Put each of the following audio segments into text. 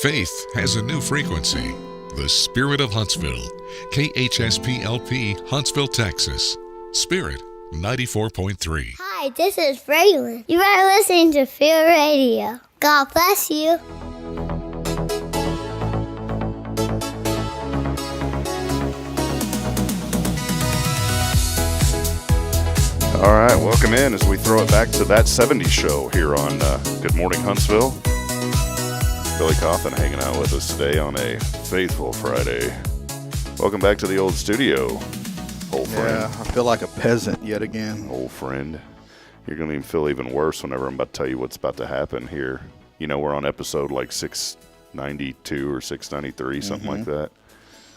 Faith has a new frequency. The Spirit of Huntsville. KHSPLP, Huntsville, Texas. Spirit 94.3. Hi, this is Braylon. You are listening to Feel Radio. God bless you. All right, welcome in as we throw it back to That 70s Show here on Good Morning Huntsville. Billy Cauthen hanging out with us today on a faithful Friday. Welcome back to the old studio, old friend. Yeah, I feel like a peasant yet again. Old friend. You're going to feel even worse whenever I'm about to tell you what's about to happen here. You know, we're on episode like 692 or 693, something like that.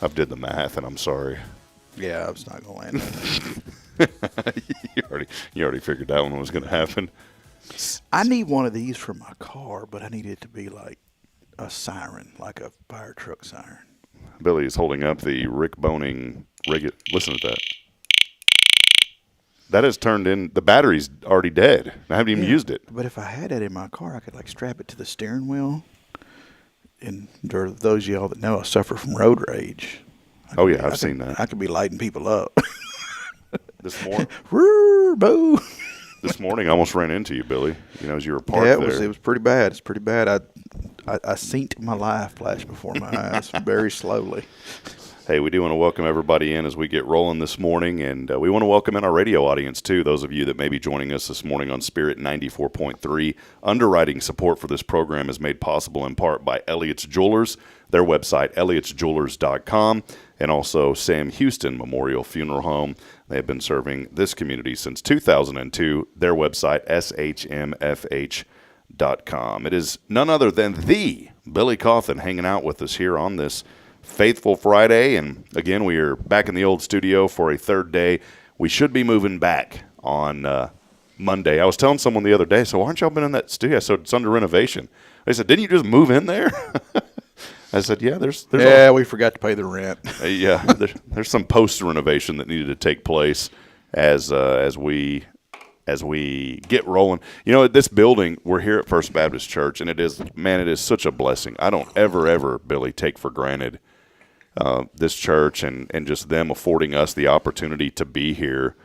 I've did the math, and I'm sorry. Yeah, I was not going to land. You already figured that one was going to happen. I need one of these for my car, but I need it to be like a siren, like a fire truck siren. Billy is holding up the Rick Boning Listen to that. That has turned in. The battery's already dead. I haven't even used it. But if I had it in my car, I could like strap it to the steering wheel. And for those of y'all that know, I suffer from road rage. I've seen that. I could be lighting people up. This morning. Boo. This morning, I almost ran into you, Billy. You know, as you were parked there. It was pretty bad. It's pretty bad. I seen my life flash before my eyes very slowly. Hey, we do want to welcome everybody in as we get rolling this morning, and we want to welcome in our radio audience, too, those of you that may be joining us this morning on Spirit 94.3. Underwriting support for this program is made possible in part by Elliott's Jewelers, their website, elliotsjewelers.com, and also Sam Houston Memorial Funeral Home. They have been serving this community since 2002. Their website, SHMFH.com. It is none other than the Billy Cauthen hanging out with us here on this Faithful Friday, and again, we are back in the old studio for a third day. We should be moving back on Monday. I was telling someone the other day, so why aren't y'all been in that studio? So it's under renovation. They said, didn't you just move in there? I said, yeah, we forgot to pay the rent. There's some post-renovation that needed to take place as we get rolling. You know, at this building, we're here at First Baptist Church, and it is such a blessing. I don't ever, Billy, take for granted this church and just them affording us the opportunity to be here,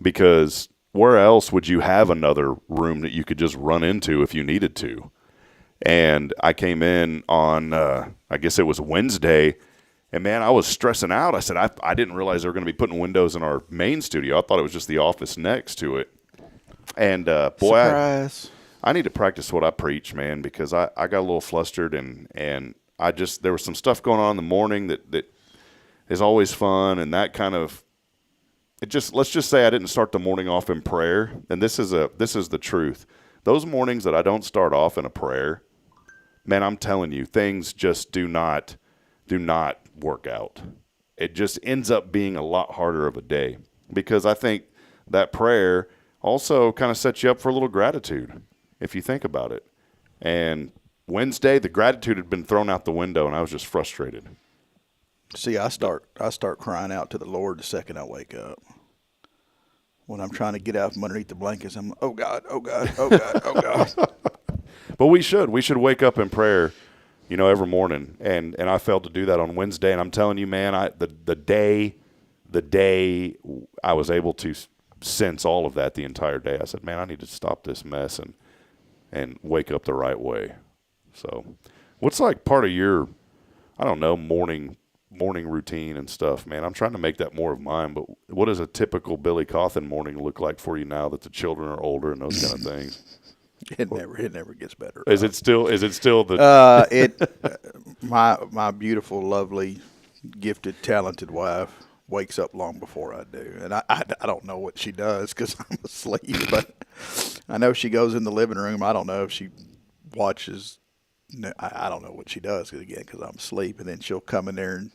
because where else would you have another room that you could just run into if you needed to? And I came in on, I guess it was Wednesday, And, man, I was stressing out. I said, I didn't realize they were going to be putting windows in our main studio. I thought it was just the office next to it. And, boy, Surprise. I need to practice what I preach, man, because I got a little flustered and there was some stuff going on in the morning that is always fun, and that kind of let's just say I didn't start the morning off in prayer. And this is the truth. Those mornings that I don't start off in a prayer, man, I'm telling you, things just do not work out. It just ends up being a lot harder of a day, because I think that prayer also kind of sets you up for a little gratitude, if you think about it. And Wednesday, the gratitude had been thrown out the window, and I was just frustrated. See, I start crying out to the Lord the second I wake up. When I'm trying to get out from underneath the blankets, I'm, oh God, oh God, oh God, oh God. But we should wake up in prayer, every morning. And I failed to do that on Wednesday. And I'm telling you, man, the day I was able to sense all of that the entire day, I said, man, I need to stop this mess and wake up the right way. So what's like part of your, I don't know, morning routine and stuff, man? I'm trying to make that more of mine, but what does a typical Billy Cauthen morning look like for you now that the children are older and those kind of things? It never gets better. Is it still the my beautiful, lovely, gifted, talented wife wakes up long before I do, and I don't know what she does because I'm asleep, but I know she goes in the living room. I don't know if she watches. I don't know what she does because I'm asleep, and then she'll come in there and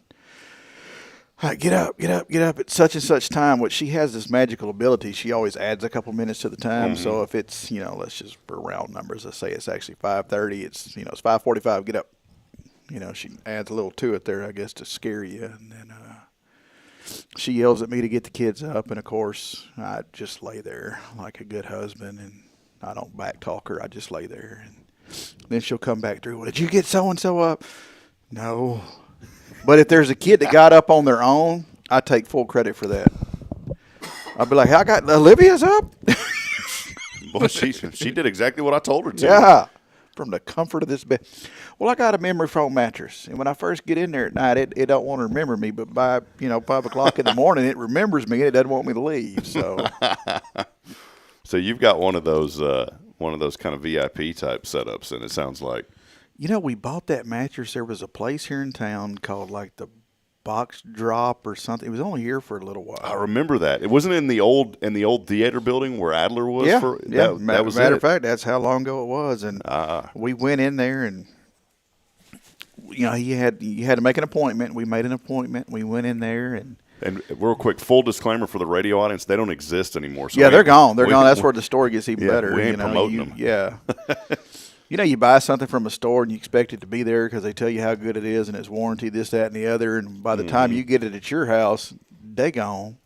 get up at such and such time. What she has this magical ability. She always adds a couple minutes to the time. Mm-hmm. So if it's let's just for round numbers, let's say it's actually 5:30. It's it's 5:45. Get up. She adds a little to it there, I guess, to scare you, and then she yells at me to get the kids up, and of course I just lay there like a good husband, and I don't back talk her. I just lay there, and then she'll come back through. Well, did you get so-and-so up? No. But if there's a kid that got up on their own, I take full credit for that. I'll be like, I got Olivia's up. Boy, she did exactly what I told her to. Yeah, from the comfort of this bed. Well, I got a memory foam mattress, and when I first get in there at night, it don't want to remember me. But by 5 o'clock in the morning, it remembers me, and it doesn't want me to leave. So, so you've got one of those kind of VIP type setups, and it sounds like. We bought that mattress. There was a place here in town called like the Box Drop or something. It was only here for a little while. I remember that. It wasn't in the old theater building where Adler was. Yeah, that was matter of fact, that's how long ago it was. And we went in there, and you had to make an appointment. We made an appointment. We went in there, and real quick, full disclaimer for the radio audience: they don't exist anymore. So they're gone. They're gone. That's where the story gets even better. We ain't promoting them. Yeah. You buy something from a store and you expect it to be there because they tell you how good it is and it's warranty, this, that, and the other. And by the time you get it at your house, they gone.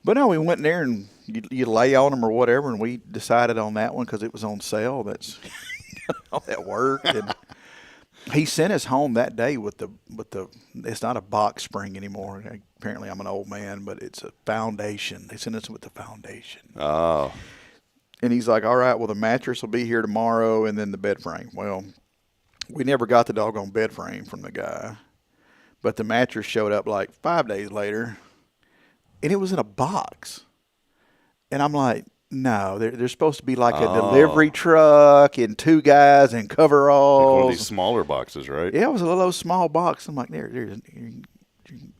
But no, we went in there and you lay on them or whatever, and we decided on that one because it was on sale. That's all that worked. And he sent us home that day with the. It's not a box spring anymore. Apparently, I'm an old man, but it's a foundation. They sent us with the foundation. Oh. And he's like, all right, well, the mattress will be here tomorrow and then the bed frame. Well, we never got the doggone bed frame from the guy. But the mattress showed up like 5 days later, and it was in a box. And I'm like, no, there's supposed to be like a delivery truck and 2 guys in coveralls. Like one of these smaller boxes, right? Yeah, it was a little small box. I'm like, there's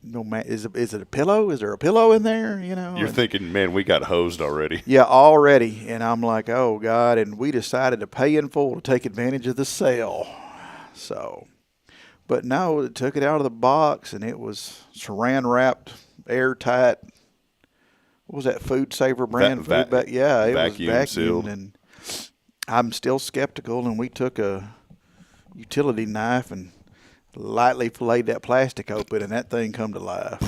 no, is it a pillow? Is there a pillow in there? You're thinking, man, we got hosed already. Yeah, already. And I'm like, oh God. And we decided to pay in full to take advantage of the sale. So, but no, it took it out of the box, and it was saran wrapped, airtight. What was that Food Saver brand? Yeah, it was vacuumed sealed. And I'm still skeptical. And we took a utility knife and lightly filleted that plastic open, and that thing come to life.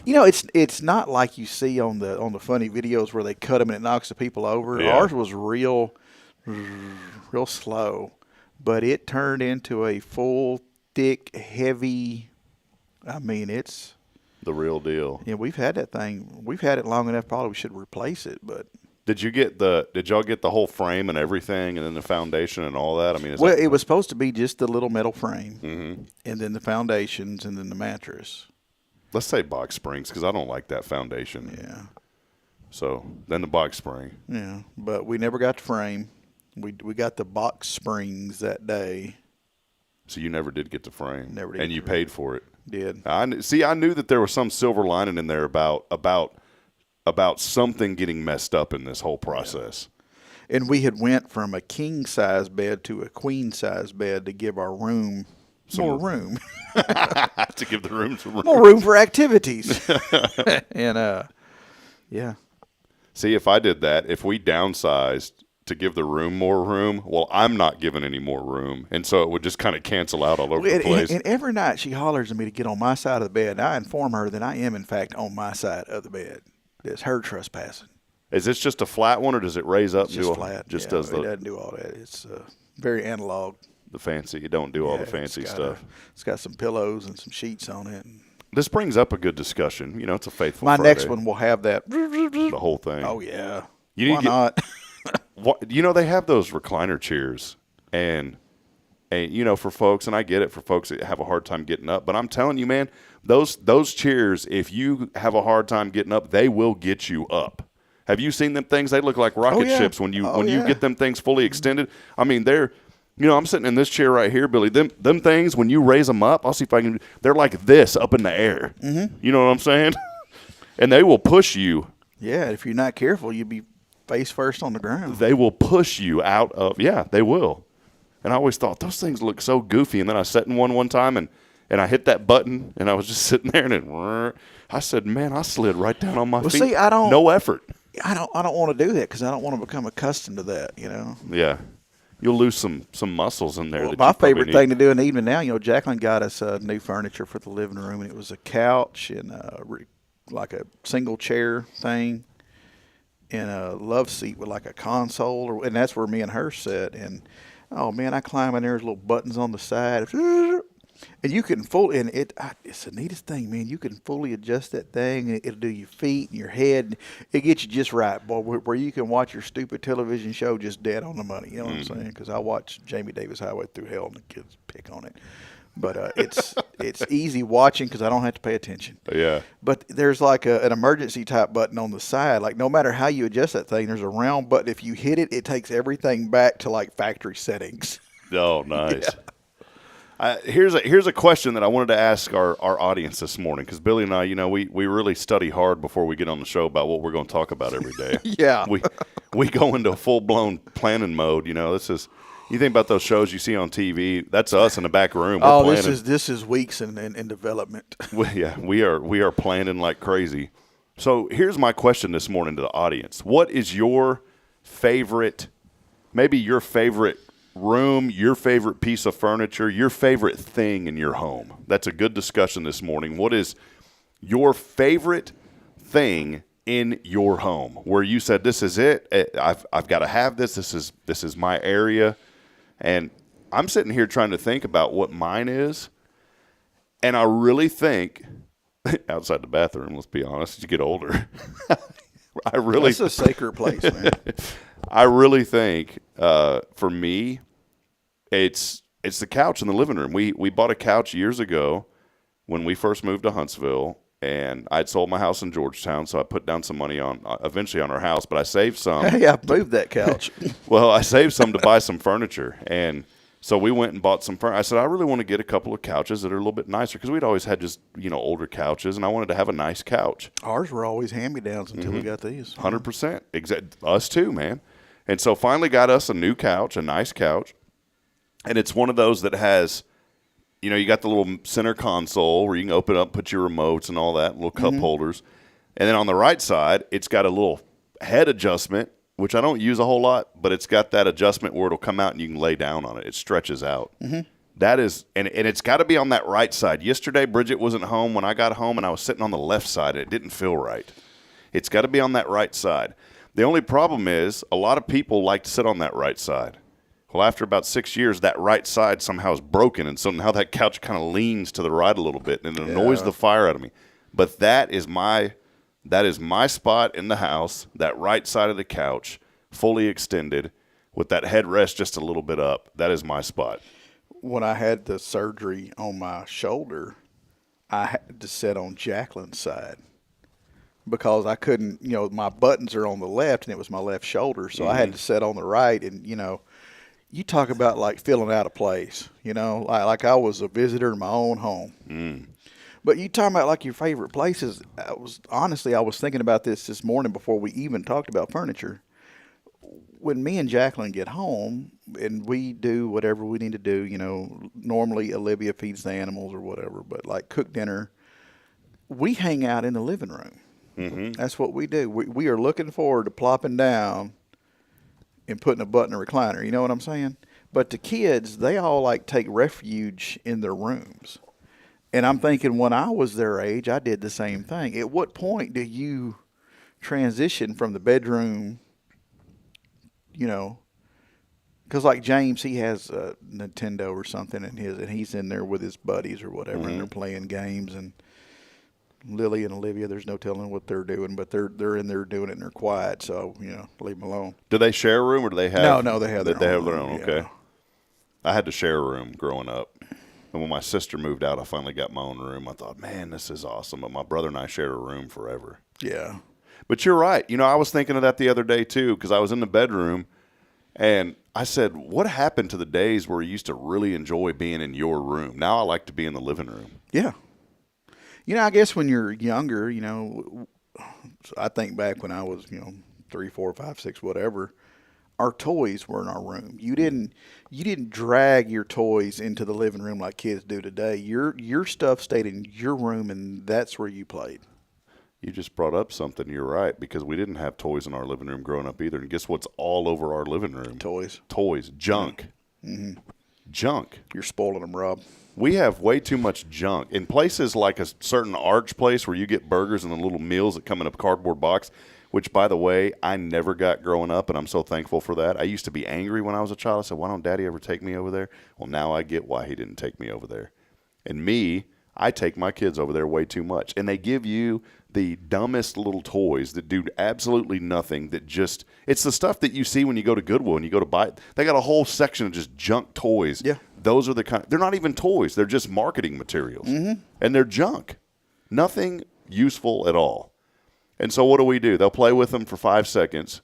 It's not like you see on the funny videos where they cut them and it knocks the people over. Yeah. Ours was real slow, but it turned into a full, thick, heavy. I mean, it's the real deal. Yeah, we've had that thing. We've had it long enough. Probably we should replace it, but. Did y'all get the whole frame and everything, and then the foundation and all that? I mean, it was supposed to be just the little metal frame, and then the foundations, and then the mattress. let's say box springs, because I don't like that foundation. Yeah. So then the box spring. Yeah, but we never got the frame. We got the box springs that day. So you never did get the frame. Never did. And you paid for it. Did. I knew that there was some silver lining in there about something getting messed up in this whole process. Yeah. And we had went from a king size bed to a queen size bed to give our room more room. To give the room some room. More room for activities. And yeah. See, if I did that, if we downsized to give the room more room, well, I'm not giving any more room. And so it would just kind of cancel out all over the place. And every night she hollers at me to get on my side of the bed. And I inform her that I am, in fact, on my side of the bed. It's her trespassing. Is this just a flat one, or does it raise up? It's just flat. Just yeah, does it doesn't do all that. It's very analog. The fancy. You don't do all the fancy stuff. It's got some pillows and some sheets on it. This brings up a good discussion. You know, it's a faithful My Friday. next one will have that. The whole thing. Oh, yeah. Why not? You know, they have those recliner chairs, and you know, for folks, and I get it, for folks that have a hard time getting up, but I'm telling you, man, those chairs, if you have a hard time getting up, they will get you up. Have you seen them things? They look like rocket ships when you get them things fully extended. I mean, I'm sitting in this chair right here, Billy. Them things, when you raise them up, I'll see if I can. They're like this up in the air. Mm-hmm. You know what I'm saying? And they will push you. Yeah, if you're not careful, you'll be face first on the ground. They will push you out of. Yeah, they will. And I always thought those things look so goofy. And then I sat in one time and I hit that button and I was just sitting there and I said, man, I slid right down on my feet. See, I don't. No effort. I don't want to do that because I don't want to become accustomed to that. You know. Yeah. You'll lose some muscles in there. Well, my favorite thing to do in the evening now, Jacqueline got us new furniture for the living room, and it was a couch and like a single chair thing, and a love seat with like a console, and that's where me and her sit. And oh man, I climb in there, there's little buttons on the side, and you can it's the neatest thing, man. You can fully adjust that thing, and it'll do your feet and your head. It gets you just right, boy, where you can watch your stupid television show just dead on the money. You know what I'm saying? Because I watch Jamie Davis Highway Through Hell, and the kids pick on it. But it's easy watching because I don't have to pay attention. Yeah. But there's like an emergency type button on the side. Like no matter how you adjust that thing, there's a round button. If you hit it, it takes everything back to like factory settings. Oh, nice. Yeah. Here's a question that I wanted to ask our audience this morning, because Billy and I, we really study hard before we get on the show about what we're going to talk about every day. Yeah. We go into full-blown planning mode. This is, you think about those shows you see on TV, that's us in the back room. We're planning. This is weeks in development. We are planning like crazy. So here's my question this morning to the audience. What is your favorite, maybe your favorite room, your favorite piece of furniture, your favorite thing in your home? That's a good discussion this morning. What is your favorite thing in your home where you said, this is it, I've got to have this is my area? And I'm sitting here trying to think about what mine is, and I really think outside the bathroom, let's be honest, as you get older, that's a sacred place, man. I really think for me, it's the couch in the living room. We bought a couch years ago when we first moved to Huntsville, and I'd sold my house in Georgetown, so I put down some money eventually on our house, but I saved some. Hey, I moved that couch. Well, I saved some to buy some furniture, and so we went and bought some furniture. I said, I really want to get a couple of couches that are a little bit nicer, because we'd always had just, older couches, and I wanted to have a nice couch. Ours were always hand-me-downs until we got these. 100%. Us too, man. And so finally got us a new couch, a nice couch. And it's one of those that has, you got the little center console where you can open up, put your remotes and all that, little cup holders. And then on the right side, it's got a little head adjustment, which I don't use a whole lot, but it's got that adjustment where it'll come out and you can lay down on it. It stretches out. Mm-hmm. That is, and it's got to be on that right side. Yesterday, Bridget wasn't home when I got home, and I was sitting on the left side, and it didn't feel right. It's got to be on that right side. The only problem is a lot of people like to sit on that right side. Well, after about 6 years, that right side somehow is broken, and so now that couch kind of leans to the right a little bit, and it annoys the fire out of me. But that is my spot in the house, that right side of the couch, fully extended, with that headrest just a little bit up. That is my spot. When I had the surgery on my shoulder, I had to sit on Jacqueline's side because I couldn't, my buttons are on the left and it was my left shoulder. So I had to sit on the right. And, you talk about like feeling out of place, like I was a visitor in my own home. Mm. But you talking about like your favorite places. I was thinking about this morning before we even talked about furniture. When me and Jacqueline get home and we do whatever we need to do, normally Olivia feeds the animals or whatever, but like cook dinner, we hang out in the living room. Mm-hmm. That's what we do. We are looking forward to plopping down and putting a butt in a recliner. You know what I'm saying? But the kids, they all like take refuge in their rooms. And I'm thinking when I was their age, I did the same thing. At what point do you transition from the bedroom, because like James, he has a Nintendo or something in his, and he's in there with his buddies or whatever, and they're playing games. And Lily and Olivia, there's no telling what they're doing, but they're in there doing it and they're quiet, so leave them alone. Do they share a room or do they have? No, they have their own. They have their own. Yeah. Okay. I had to share a room growing up. And when my sister moved out, I finally got my own room. I thought, man, this is awesome. But my brother and I shared a room forever. Yeah. But you're right. I was thinking of that the other day, too, because I was in the bedroom, and I said, what happened to the days where you used to really enjoy being in your room? Now I like to be in the living room. Yeah. I guess when you're younger, I think back when I was, 3, 4, 5, 6, whatever, our toys were in our room. You didn't drag your toys into the living room like kids do today. Your stuff stayed in your room, and that's where you played. You just brought up something. You're right, because we didn't have toys in our living room growing up either. And guess what's all over our living room? Toys. Junk. Mm-hmm. Junk. You're spoiling them, Rob. We have way too much junk. In places like a certain Arch place where you get burgers and the little meals that come in a cardboard box, which, by the way, I never got growing up, and I'm so thankful for that. I used to be angry when I was a child. I said, why don't Daddy ever take me over there? Well, now I get why he didn't take me over there. And I take my kids over there way too much. And they give you the dumbest little toys that do absolutely nothing, that just – it's the stuff that you see when you go to Goodwill and you go to buy – they got a whole section of just junk toys. Yeah. Those are the kind – they're not even toys. They're just marketing materials. Mm-hmm. And they're junk. Nothing useful at all. And so what do? They'll play with them for 5 seconds,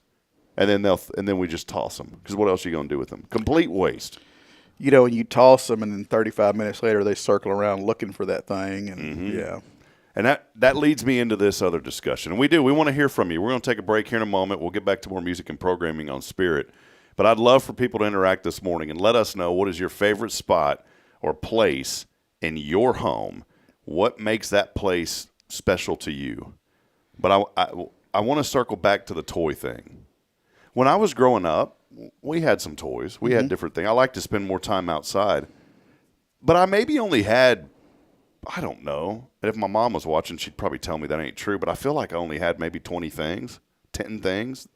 and then we just toss them. Because what else are you going to do with them? Complete waste. And you toss them, and then 35 minutes later they circle around looking for that thing. And yeah. And that leads me into this other discussion. And we want to hear from you. We're going to take a break here in a moment. We'll get back to more music and programming on Spirit. But I'd love for people to interact this morning and let us know, what is your favorite spot or place in your home? What makes that place special to you? But I want to circle back to the toy thing. When I was growing up, we had some toys. We had different things. I like to spend more time outside. But I maybe only had, I don't know. And if my mom was watching, she'd probably tell me that ain't true. But I feel like I only had maybe 20 things, 10 things.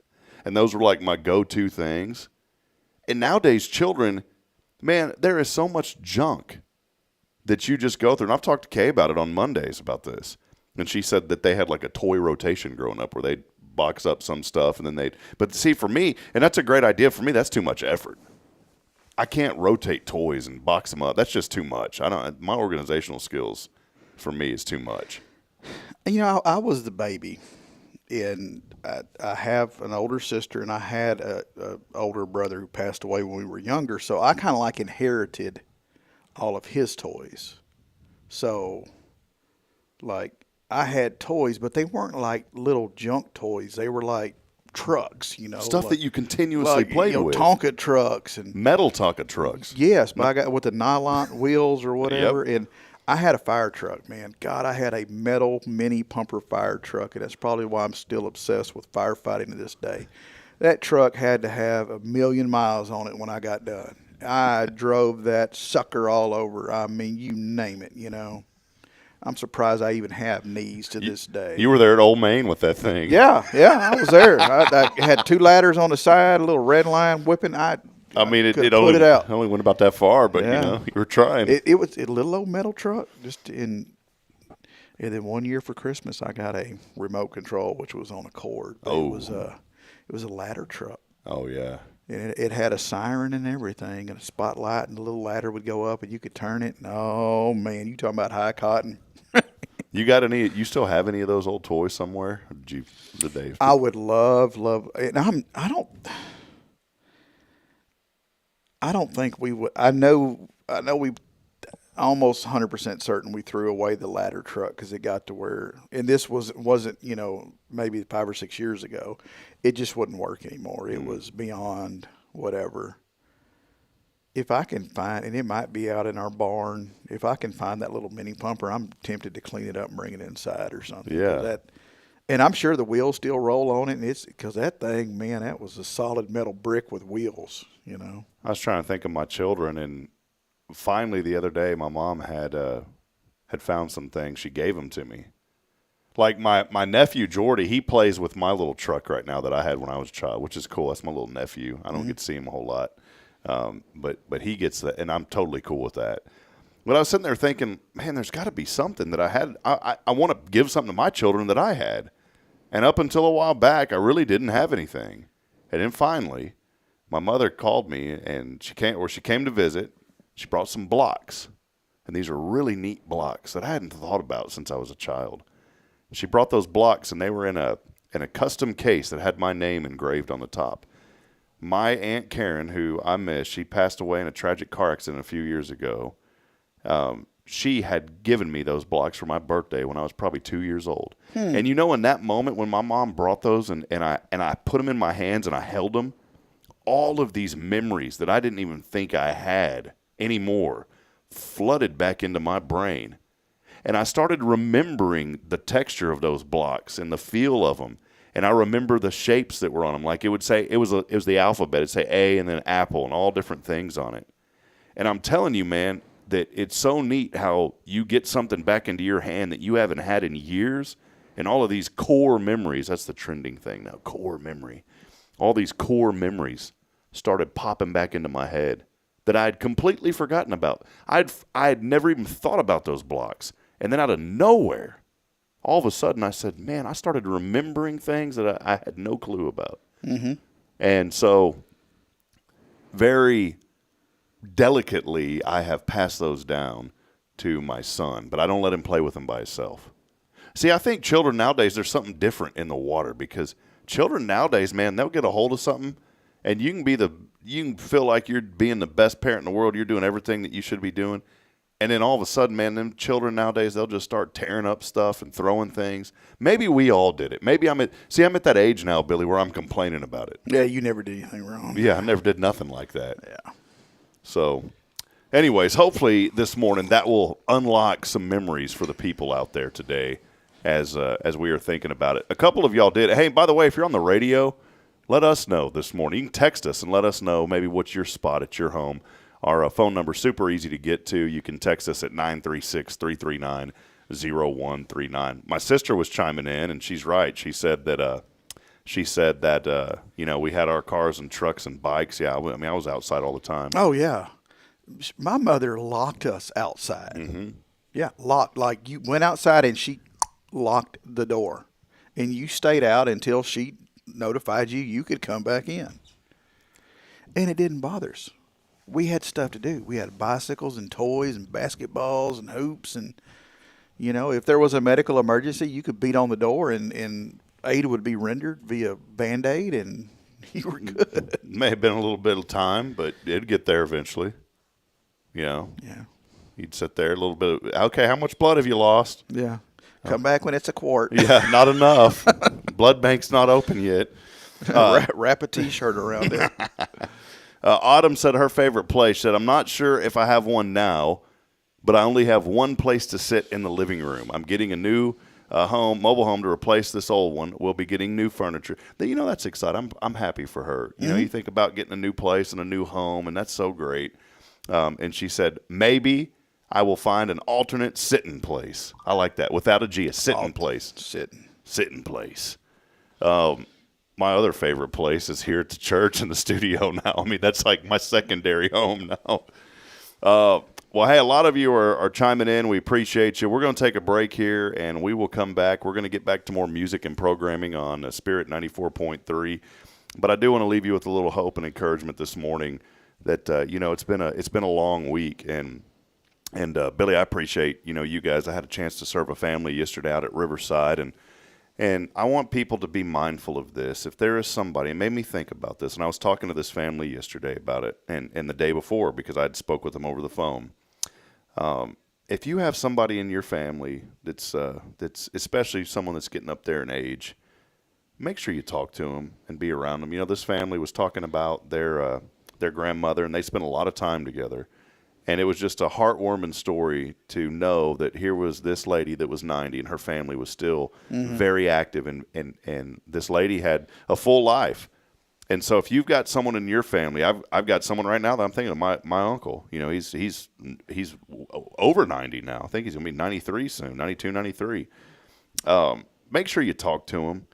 And those were like my go-to things. And nowadays, children, man, there is so much junk that you just go through. And I've talked to Kay about it on Mondays about this. And she said that they had like a toy rotation growing up where they'd box up some stuff and then but see, for me, and that's a great idea, for me, that's too much effort. I can't rotate toys and box them up. That's just too much. My organizational skills for me is too much. I was the baby, and I have an older sister, and I had a older brother who passed away when we were younger. So I kind of like inherited all of his toys. So like, I had toys, but they weren't like little junk toys. They were like trucks, Stuff like, that you continuously played with. Tonka trucks and metal Tonka trucks. Yes, but I got with the nylon wheels or whatever. Yep. And I had a fire truck, man. God, I had a metal mini pumper fire truck, and that's probably why I'm still obsessed with firefighting to this day. That truck had to have 1,000,000 miles on it when I got done. I drove that sucker all over. I mean, you name it, I'm surprised I even have knees to this day. You were there at Old Main with that thing. Yeah, I was there. I had 2 ladders on the side, a little red line whipping. I mean, it only went about that far, but you were trying. It was a little old metal truck. And then one year for Christmas, I got a remote control, which was on a cord. It was a ladder truck. Oh yeah. And it had a siren and everything, and a spotlight, and the little ladder would go up, and you could turn it. And, oh man, you talking about high cotton? You still have any of those old toys somewhere? Or did they? I would love, and I don't think we would. I know we almost 100% certain we threw away the ladder truck because it got to where, and this wasn't maybe 5 or 6 years ago, it just wouldn't work anymore. It was beyond whatever. If I can find, and it might be out in our barn, if I can find that little mini pumper, I'm tempted to clean it up and bring it inside or something. Yeah. And I'm sure the wheels still roll on it, and it's because that thing, man, that was a solid metal brick with wheels. I was trying to think of my children, and finally the other day, my mom had found some things. She gave them to me. Like my nephew Jordy, he plays with my little truck right now that I had when I was a child, which is cool. That's my little nephew. I don't get to see him a whole lot. But he gets that, and I'm totally cool with that. But I was sitting there thinking, man, there's got to be something that I had. I want to give something to my children that I had. And up until a while back, I really didn't have anything. And then finally, my mother called me, and she came to visit. She brought some blocks, and these are really neat blocks that I hadn't thought about since I was a child. She brought those blocks, and they were in a custom case that had my name engraved on the top. My Aunt Karen, who I miss, she passed away in a tragic car accident a few years ago. She had given me those blocks for my birthday when I was probably 2 years old. And in that moment when my mom brought those and I put them in my hands and I held them, all of these memories that I didn't even think I had anymore flooded back into my brain. And I started remembering the texture of those blocks and the feel of them. And I remember the shapes that were on them. Like it would say, it was the alphabet. It'd say A and then apple and all different things on it. And I'm telling you, man, that it's so neat how you get something back into your hand that you haven't had in years. And all of these core memories, that's the trending thing now, core memory. All these core memories started popping back into my head that I had completely forgotten about. I had never even thought about those blocks. And then out of nowhere, all of a sudden I said, man, I started remembering things that I had no clue about. Mm-hmm. And so very delicately, I have passed those down to my son, but I don't let him play with them by himself. See, I think children nowadays, there's something different in the water because children nowadays, man, they'll get a hold of something and you can feel like you're being the best parent in the world. You're doing everything that you should be doing. And then all of a sudden, man, them children nowadays, they'll just start tearing up stuff and throwing things. Maybe we all did it. Maybe I'm at that age now, Billy, where I'm complaining about it. Yeah, you never did anything wrong. Yeah, I never did nothing like that. Yeah. So, anyways, hopefully this morning that will unlock some memories for the people out there today as we are thinking about it. A couple of y'all did. Hey, by the way, if you're on the radio, let us know this morning. You can text us and let us know maybe what's your spot at your home. Our phone number is super easy to get to. You can text us at 936-339-0139. My sister was chiming in, and she's right. She said that we had our cars and trucks and bikes. Yeah, I was outside all the time. Oh, yeah. My mother locked us outside. Mm-hmm. Yeah, locked. Like you went outside and she locked the door. And you stayed out until she notified you could come back in. And it didn't bother us. We had stuff to do. We had bicycles and toys and basketballs and hoops. And, if there was a medical emergency, you could beat on the door and aid would be rendered via Band-Aid and you were good. May have been a little bit of time, but it'd get there eventually. Yeah. You'd sit there a little bit. Okay, how much blood have you lost? Yeah. Come back when it's a quart. Yeah, not enough. Blood bank's not open yet. Wrap a T-shirt around it. Autumn said her favorite place. She said, I'm not sure if I have one now, but I only have one place to sit in the living room. I'm getting a new mobile home to replace this old one. We'll be getting new furniture. That's exciting. I'm happy for her. You think about getting a new place and a new home, and that's so great. And she said, maybe I will find an alternate sitting place. I like that. Without a G, a sitting place. Sitting place. My other favorite place is here at the church and the studio now. I mean, that's like my secondary home now. Well, hey, a lot of you are chiming in. We appreciate you. We're going to take a break here, and we will come back. We're going to get back to more music and programming on Spirit 94.3. But I do want to leave you with a little hope and encouragement this morning that it's been a long week, and And Billy, I appreciate, you guys. I had a chance to serve a family yesterday out at Riverside, and I want people to be mindful of this. If there is somebody, it made me think about this, and I was talking to this family yesterday about it, and the day before, because I'd spoke with them over the phone. If you have somebody in your family that's especially someone that's getting up there in age, make sure you talk to them and be around them. This family was talking about their grandmother, and they spent a lot of time together. And it was just a heartwarming story to know that here was this lady that was 90 and her family was still very active. And this lady had a full life. And so if you've got someone in your family, I've got someone right now that I'm thinking of, my uncle. He's over 90 now. I think he's going to be 93 soon, 92, 93. Make sure you talk to him.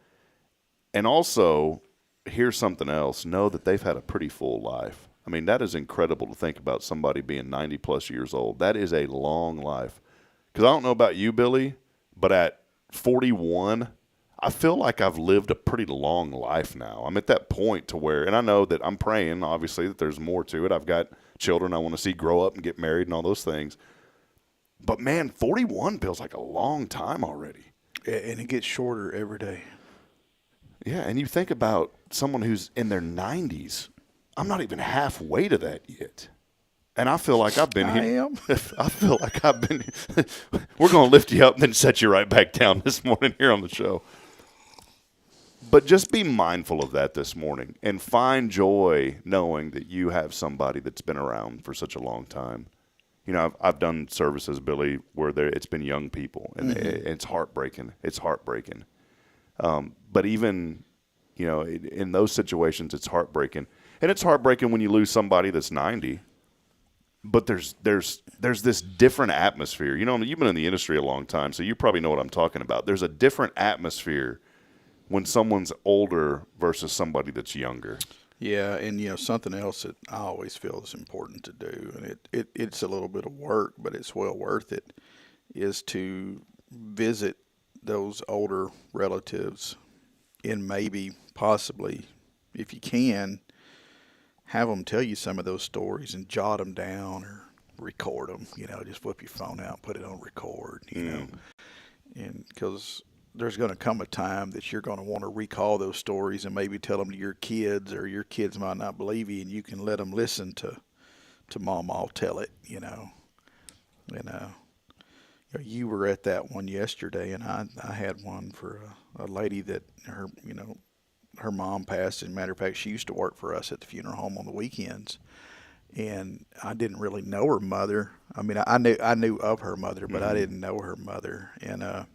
And also, here's something else. Know that they've had a pretty full life. I mean, that is incredible to think about somebody being 90-plus years old. That is a long life. Because I don't know about you, Billy, but at 41, I feel like I've lived a pretty long life now. I'm at that point to where, and I know that I'm praying, obviously, that there's more to it. I've got children I want to see grow up and get married and all those things. But, man, 41 feels like a long time already. Yeah, and it gets shorter every day. Yeah, and you think about someone who's in their 90s. I'm not even halfway to that yet. And I feel like I've been here. I feel like I've been here. We're going to lift you up and then set you right back down this morning here on the show. But just be mindful of that this morning and find joy knowing that you have somebody that's been around for such a long time. I've done services, Billy, where it's been young people, and it's heartbreaking. It's heartbreaking. But even, in those situations, it's heartbreaking. And it's heartbreaking when you lose somebody that's 90. But there's this different atmosphere. You've been in the industry a long time, so you probably know what I'm talking about. There's a different atmosphere when someone's older versus somebody that's younger. Yeah, and something else that I always feel is important to do, and it's a little bit of work, but it's well worth it, is to visit those older relatives and maybe, possibly, if you can, have them tell you some of those stories and jot them down or record them. Just whip your phone out and put it on record, know. And because there's going to come a time that you're going to want to recall those stories and maybe tell them to your kids, or your kids might not believe you, and you can let them listen to Mom. I'll tell it, And you were at that one yesterday, and I had one for a lady that her mom passed. As a matter of fact, she used to work for us at the funeral home on the weekends, and I didn't really know her mother. I mean, I knew of her mother, but I didn't know her mother. And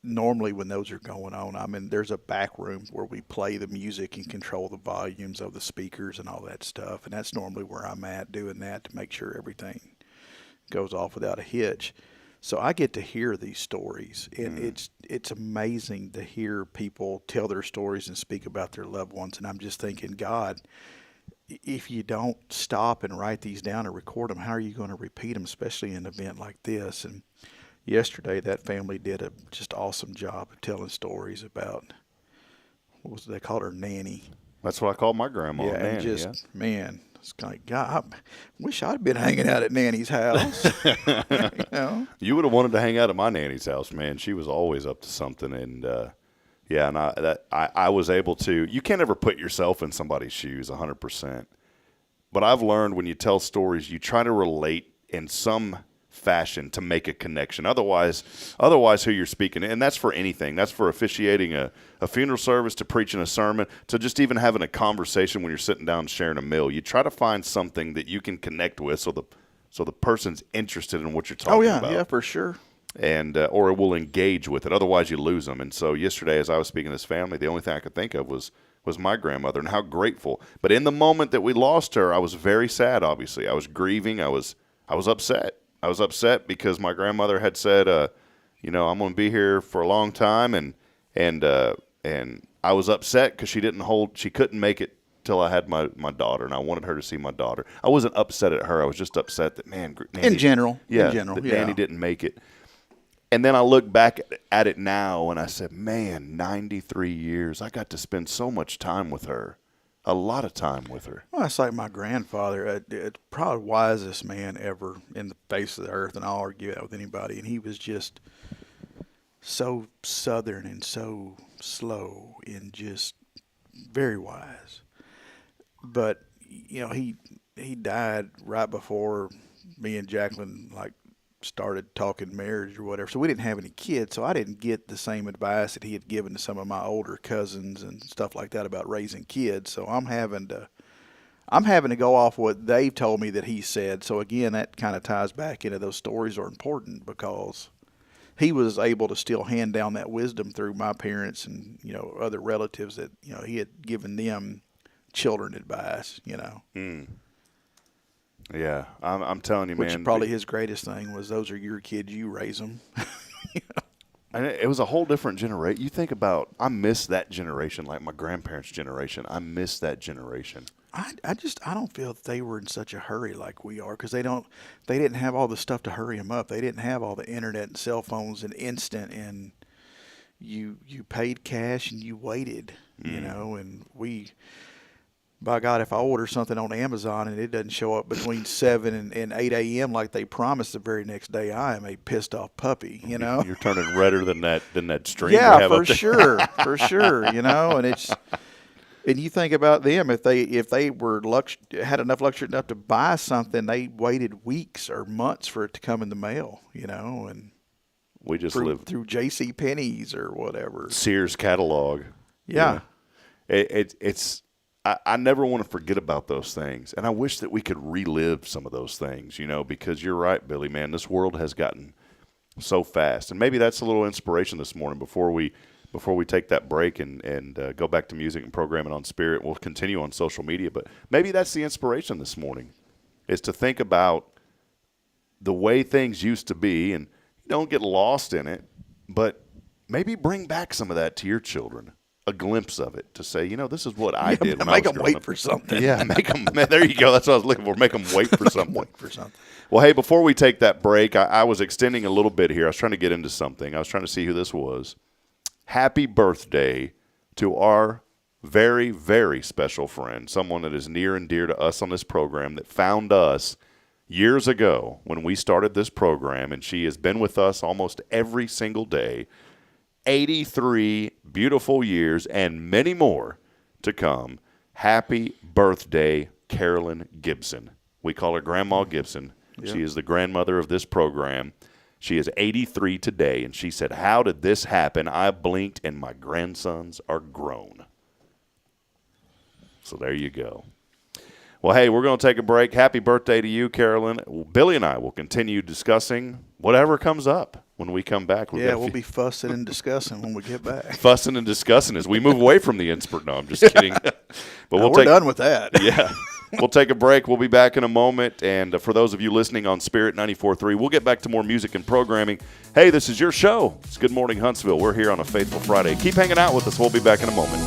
normally when those are going on, I mean, there's a back room where we play the music and control the volumes of the speakers and all that stuff, and that's normally where I'm at, doing that to make sure everything goes off without a hitch. So I get to hear these stories, and it's amazing to hear people tell their stories and speak about their loved ones. And I'm just thinking, God, if you don't stop and write these down or record them, how are you going to repeat them, especially in an event like this? And yesterday, that family did a just awesome job of telling stories about, they called her Nanny. That's what I called my grandma. Yeah, Nanny, and just, man, it's kind of, God, I wish I'd been hanging out at Nanny's house. You would have wanted to hang out at my nanny's house, man. She was always up to something, and and I was able to. You can't ever put yourself in somebody's shoes 100%, but I've learned when you tell stories, you try to relate in some fashion to make a connection. Otherwise who you're speaking, and that's for anything. That's for officiating a funeral service, to preaching a sermon, to just even having a conversation when you're sitting down and sharing a meal. You try to find something that you can connect with, so the person's interested in what you're talking about. Oh yeah, for sure. And or will engage with it. Otherwise, you lose them. And so yesterday, as I was speaking to this family, the only thing I could think of was my grandmother and how grateful. But in the moment that we lost her, I was very sad. Obviously, I was grieving. I was upset. I was upset because my grandmother had said, I'm going to be here for a long time, and I was upset because she couldn't make it till I had my daughter, and I wanted her to see my daughter. I wasn't upset at her. I was just upset that, man, Nanny, in general, Nanny didn't make it. And then I look back at it now, and I said, man, 93 years. I got to spend so much time with her. a lot of time with her. Well, it's like my grandfather. It's probably the wisest man ever in the face of the earth, and I'll argue that with anybody. And he was just so southern and so slow and just very wise. But he died right before me and Jacqueline started talking marriage or whatever. So we didn't have any kids, so I didn't get the same advice that he had given to some of my older cousins and stuff like that about raising kids. So I'm having to go off what they've told me that he said. So again, that kind of ties back into those stories are important because he was able to still hand down that wisdom through my parents and other relatives that he had given them children advice. Yeah, I'm telling you, Which man. Probably his greatest thing was those are your kids, you raise them. And it was a whole different generation. You think about, I miss that generation, like my grandparents' generation. I miss that generation. I don't feel that they were in such a hurry like we are because they didn't have all the stuff to hurry them up. They didn't have all the internet and cell phones and instant, and you paid cash and you waited, and we. By God, if I order something on Amazon and it doesn't show up between 7 and 8 a.m. like they promised the very next day, I am a pissed off puppy, You're turning redder than that stream. Yeah, we have for up there. sure, for sure, and you think about them, if they were had enough luxury enough to buy something, they waited weeks or months for it to come in the mail, and we just lived through J.C. Penney's or whatever. Sears catalog. Yeah. It's I never want to forget about those things, and I wish that we could relive some of those things, because you're right, Billy, man, this world has gotten so fast. And maybe that's a little inspiration this morning before we take that break and go back to music and programming on Spirit. We'll continue on social media, but maybe that's the inspiration this morning, is to think about the way things used to be, and don't get lost in it, but maybe bring back some of that to your children. A glimpse of it to say, this is what I did when I was growing up. Make them wait for something. Yeah, make them. There you go. That's what I was looking for. Make them wait for something. Well, hey, before we take that break, I was extending a little bit here. I was trying to get into something. I was trying to see who this was. Happy birthday to our very, very special friend, someone that is near and dear to us on this program that found us years ago when we started this program, and she has been with us almost every single day. 83 beautiful years and many more to come. Happy birthday, Carolyn Gibson. We call her Grandma Gibson. Yep. She is the grandmother of this program. She is 83 today, and she said, "How did this happen? I blinked, and my grandsons are grown." So there you go. Well, hey, we're going to take a break. Happy birthday to you, Carolyn. Billy and I will continue discussing whatever comes up when we come back. We'll be fussing and discussing when we get back. Fussing and discussing as we move away from the Inspert. No, I'm just kidding. But we're done with that. Yeah. We'll take a break. We'll be back in a moment. And for those of you listening on Spirit 94.3, we'll get back to more music and programming. Hey, this is your show. It's Good Morning Huntsville. We're here on a Faithful Friday. Keep hanging out with us. We'll be back in a moment.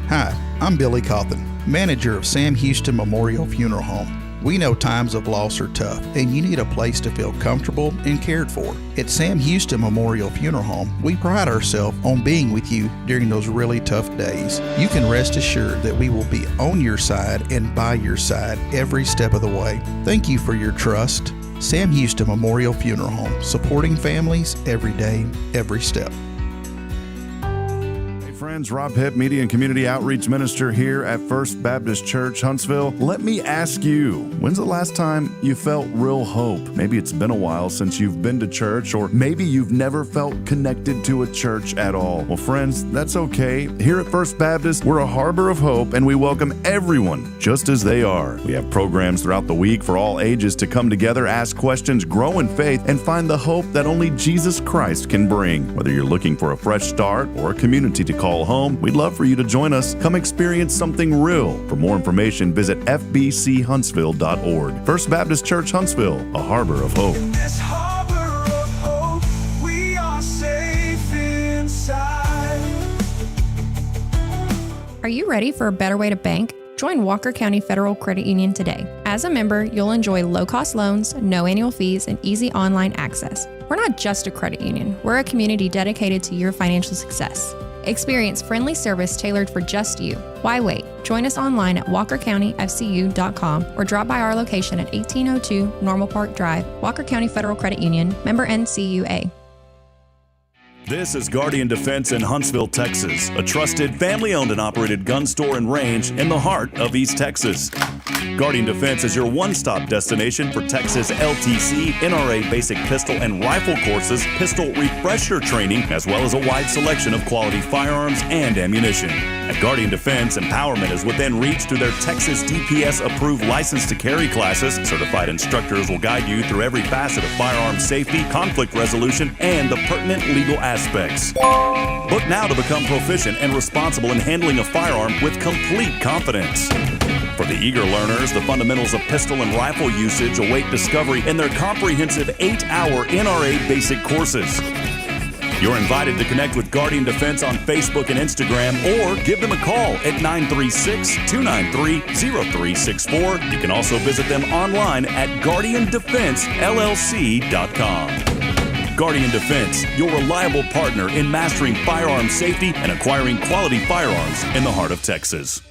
Hi, I'm Billy Cauthen, manager of Sam Houston Memorial Funeral Home. We know times of loss are tough, and you need a place to feel comfortable and cared for. At Sam Houston Memorial Funeral Home, we pride ourselves on being with you during those really tough days. You can rest assured that we will be on your side and by your side every step of the way. Thank you for your trust. Sam Houston Memorial Funeral Home, supporting families every day, every step. Friends, Rob Hipp, Media and Community Outreach Minister here at First Baptist Church, Huntsville. Let me ask you, when's the last time you felt real hope? Maybe it's been a while since you've been to church, or maybe you've never felt connected to a church at all. Well, friends, that's okay. Here at First Baptist, we're a harbor of hope, and we welcome everyone just as they are. We have programs throughout the week for all ages to come together, ask questions, grow in faith, and find the hope that only Jesus Christ can bring. Whether you're looking for a fresh start or a community to call home, we'd love for you to join us. Come experience something real. For more information, visit fbchuntsville.org. First Baptist Church, Huntsville, a harbor of hope. In this harbor of hope, we are safe inside. Are you ready for a better way to bank? Join Walker County Federal Credit Union today. As a member, you'll enjoy low-cost loans, no annual fees, and easy online access. We're not just a credit union. We're a community dedicated to your financial success. Experience friendly service tailored for just you. Why wait? Join us online at walkercountyfcu.com or drop by our location at 1802 Normal Park Drive, Walker County Federal Credit Union, member NCUA. This is Guardian Defense in Huntsville, Texas, a trusted family-owned and operated gun store and range in the heart of East Texas. Guardian Defense is your one-stop destination for Texas LTC, NRA basic pistol and rifle courses, pistol refresher training, as well as a wide selection of quality firearms and ammunition. At Guardian Defense, empowerment is within reach through their Texas DPS-approved license to carry classes. Certified instructors will guide you through every facet of firearm safety, conflict resolution, and the pertinent legal aspects. Book now to become proficient and responsible in handling a firearm with complete confidence. For the eager learners, the fundamentals of pistol and rifle usage await discovery in their comprehensive 8-hour NRA basic courses. You're invited to connect with Guardian Defense on Facebook and Instagram or give them a call at 936-293-0364. You can also visit them online at guardiandefensellc.com. Guardian Defense, your reliable partner in mastering firearm safety and acquiring quality firearms in the heart of Texas.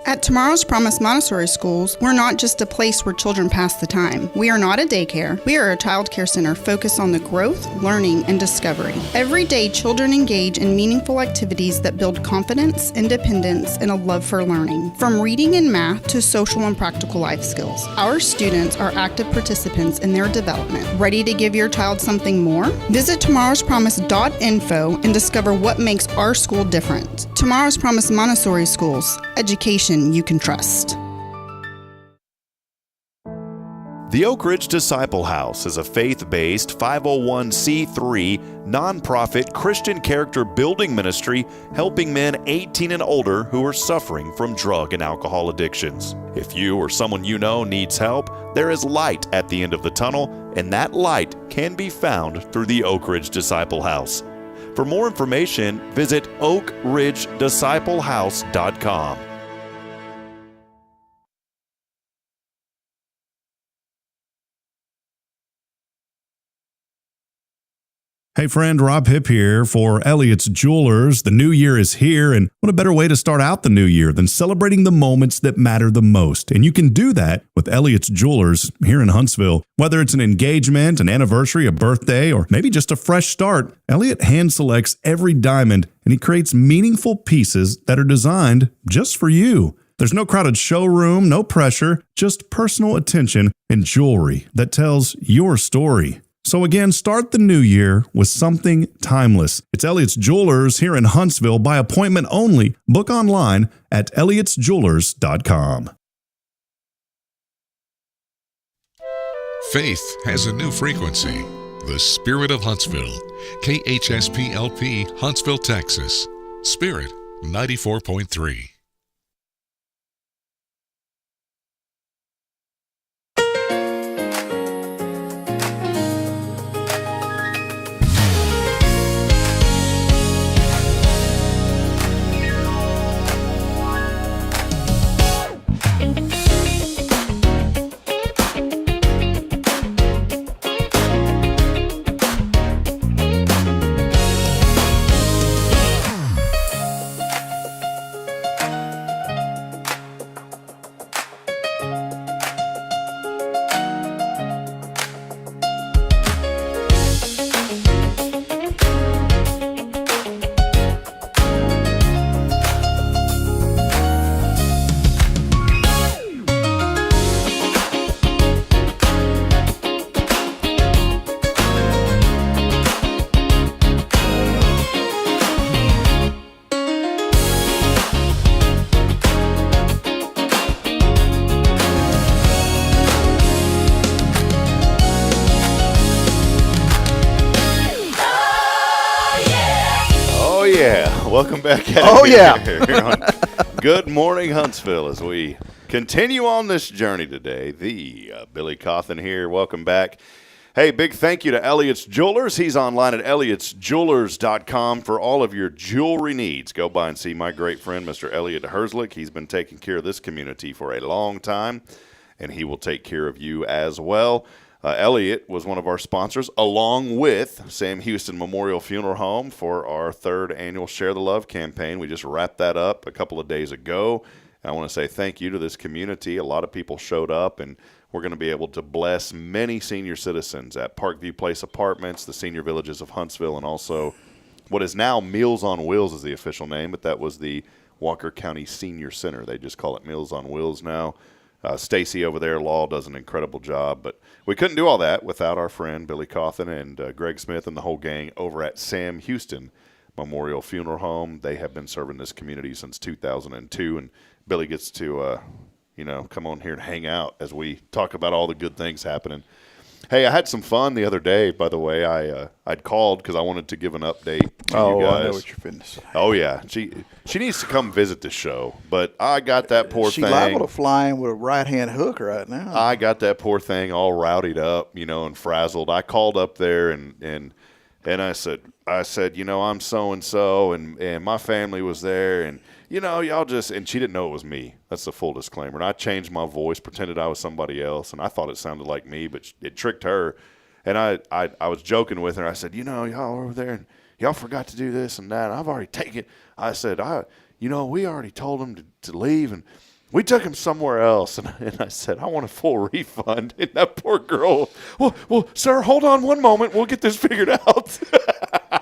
At Tomorrow's Promise Montessori Schools, we're not just a place where children pass the time. We are not a daycare. We are a child care center focused on the growth, learning, and discovery. Every day, children engage in meaningful activities that build confidence, independence, and a love for learning. From reading and math to social and practical life skills, our students are active participants in their development. Ready to give your child something more? Visit tomorrowspromise.info and discover what makes our school different. Tomorrow's Promise Montessori Schools. Education you can trust. The Oak Ridge Disciple House is a faith-based 501c3 nonprofit Christian character building ministry helping men 18 and older who are suffering from drug and alcohol addictions. If you or someone you know needs help, there is light at the end of the tunnel, and that light can be found through the Oak Ridge Disciple House. For more information, visit oakridgedisciplehouse.com. Hey friend, Rob Hipp here for Elliott's Jewelers. The new year is here, and what a better way to start out the new year than celebrating the moments that matter the most. And you can do that with Elliott's Jewelers here in Huntsville. Whether it's an engagement, an anniversary, a birthday, or maybe just a fresh start, Elliott hand selects every diamond, and he creates meaningful pieces that are designed just for you. There's no crowded showroom, no pressure, just personal attention and jewelry that tells your story. So again, start the new year with something timeless. It's Elliott's Jewelers here in Huntsville by appointment only. Book online at elliotsjewelers.com. Faith has a new frequency. The Spirit of Huntsville. KHSPLP, Huntsville, Texas. Spirit 94.3. Welcome back. Here on Good Morning Huntsville as we continue on this journey today. The Billy Cauthen here. Welcome back. Hey, big thank you to Elliott's Jewelers. He's online at elliotsjewelers.com for all of your jewelry needs. Go by and see my great friend, Mr. Elliott Herzlich. He's been taking care of this community for a long time, and he will take care of you as well. Elliott was one of our sponsors, along with Sam Houston Memorial Funeral Home for our 3rd annual Share the Love campaign. We just wrapped that up a couple of days ago. And I want to say thank you to this community. A lot of people showed up, and we're going to be able to bless many senior citizens at Parkview Place Apartments, the senior villages of Huntsville, and also what is now Meals on Wheels is the official name, but that was the Walker County Senior Center. They just call it Meals on Wheels now. Stacy over there, Law, does an incredible job. But we couldn't do all that without our friend Billy Cauthen and Greg Smith and the whole gang over at Sam Houston Memorial Funeral Home. They have been serving this community since 2002, and Billy gets to, come on here and hang out as we talk about all the good things happening. Hey, I had some fun the other day, by the way. I'd called because I wanted to give an update to you guys. I know what you're finna say. Oh, yeah. She needs to come visit the show, but I got that poor thing. She's liable to fly in with a right-hand hook right now. I got that poor thing all rowdied up, and frazzled. I called up there and I said, I'm so-and-so, and my family was there, and, y'all just – and she didn't know it was me. That's the full disclaimer. And I changed my voice, pretended I was somebody else, and I thought it sounded like me, but it tricked her. And I was joking with her. I said, y'all over there, and y'all forgot to do this and that. I've already taken it. I said, we already told them to leave, and we took him somewhere else. And I said, I want a full refund. And that poor girl, well, sir, hold on one moment. We'll get this figured out.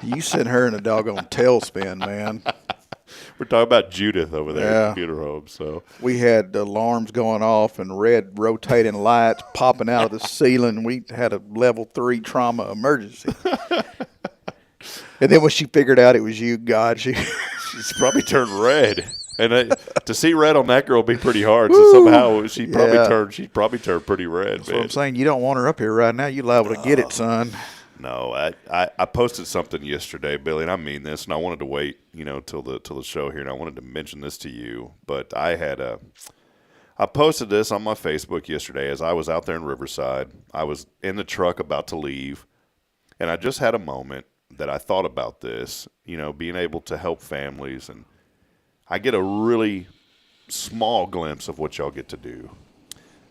You sent her in a doggone tailspin, man. We're talking about Judith over there Yeah. at the funeral home. So We had alarms going off and red rotating lights popping out of the ceiling. We had a level 3 trauma emergency. And then when she figured out it was you, God, she's probably turned red. And to see red on that girl would be pretty hard. So somehow she probably turned pretty red. That's what I'm saying. You don't want her up here right now. You're liable to get it, son. No, I posted something yesterday, Billy, and I mean this, and I wanted to wait, till the show here, and I wanted to mention this to you. But I posted this on my Facebook yesterday as I was out there in Riverside. I was in the truck about to leave, and I just had a moment that I thought about this, being able to help families, and I get a really small glimpse of what y'all get to do.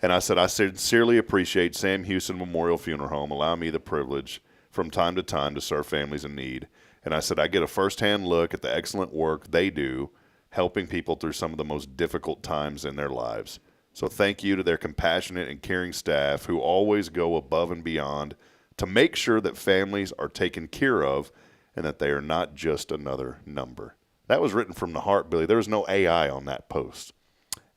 And I said, I sincerely appreciate Sam Houston Memorial Funeral Home allowing me the privilege from time to time to serve families in need. And I said, I get a firsthand look at the excellent work they do helping people through some of the most difficult times in their lives. So thank you to their compassionate and caring staff who always go above and beyond to make sure that families are taken care of and that they are not just another number. That was written from the heart, Billy. There was no AI on that post.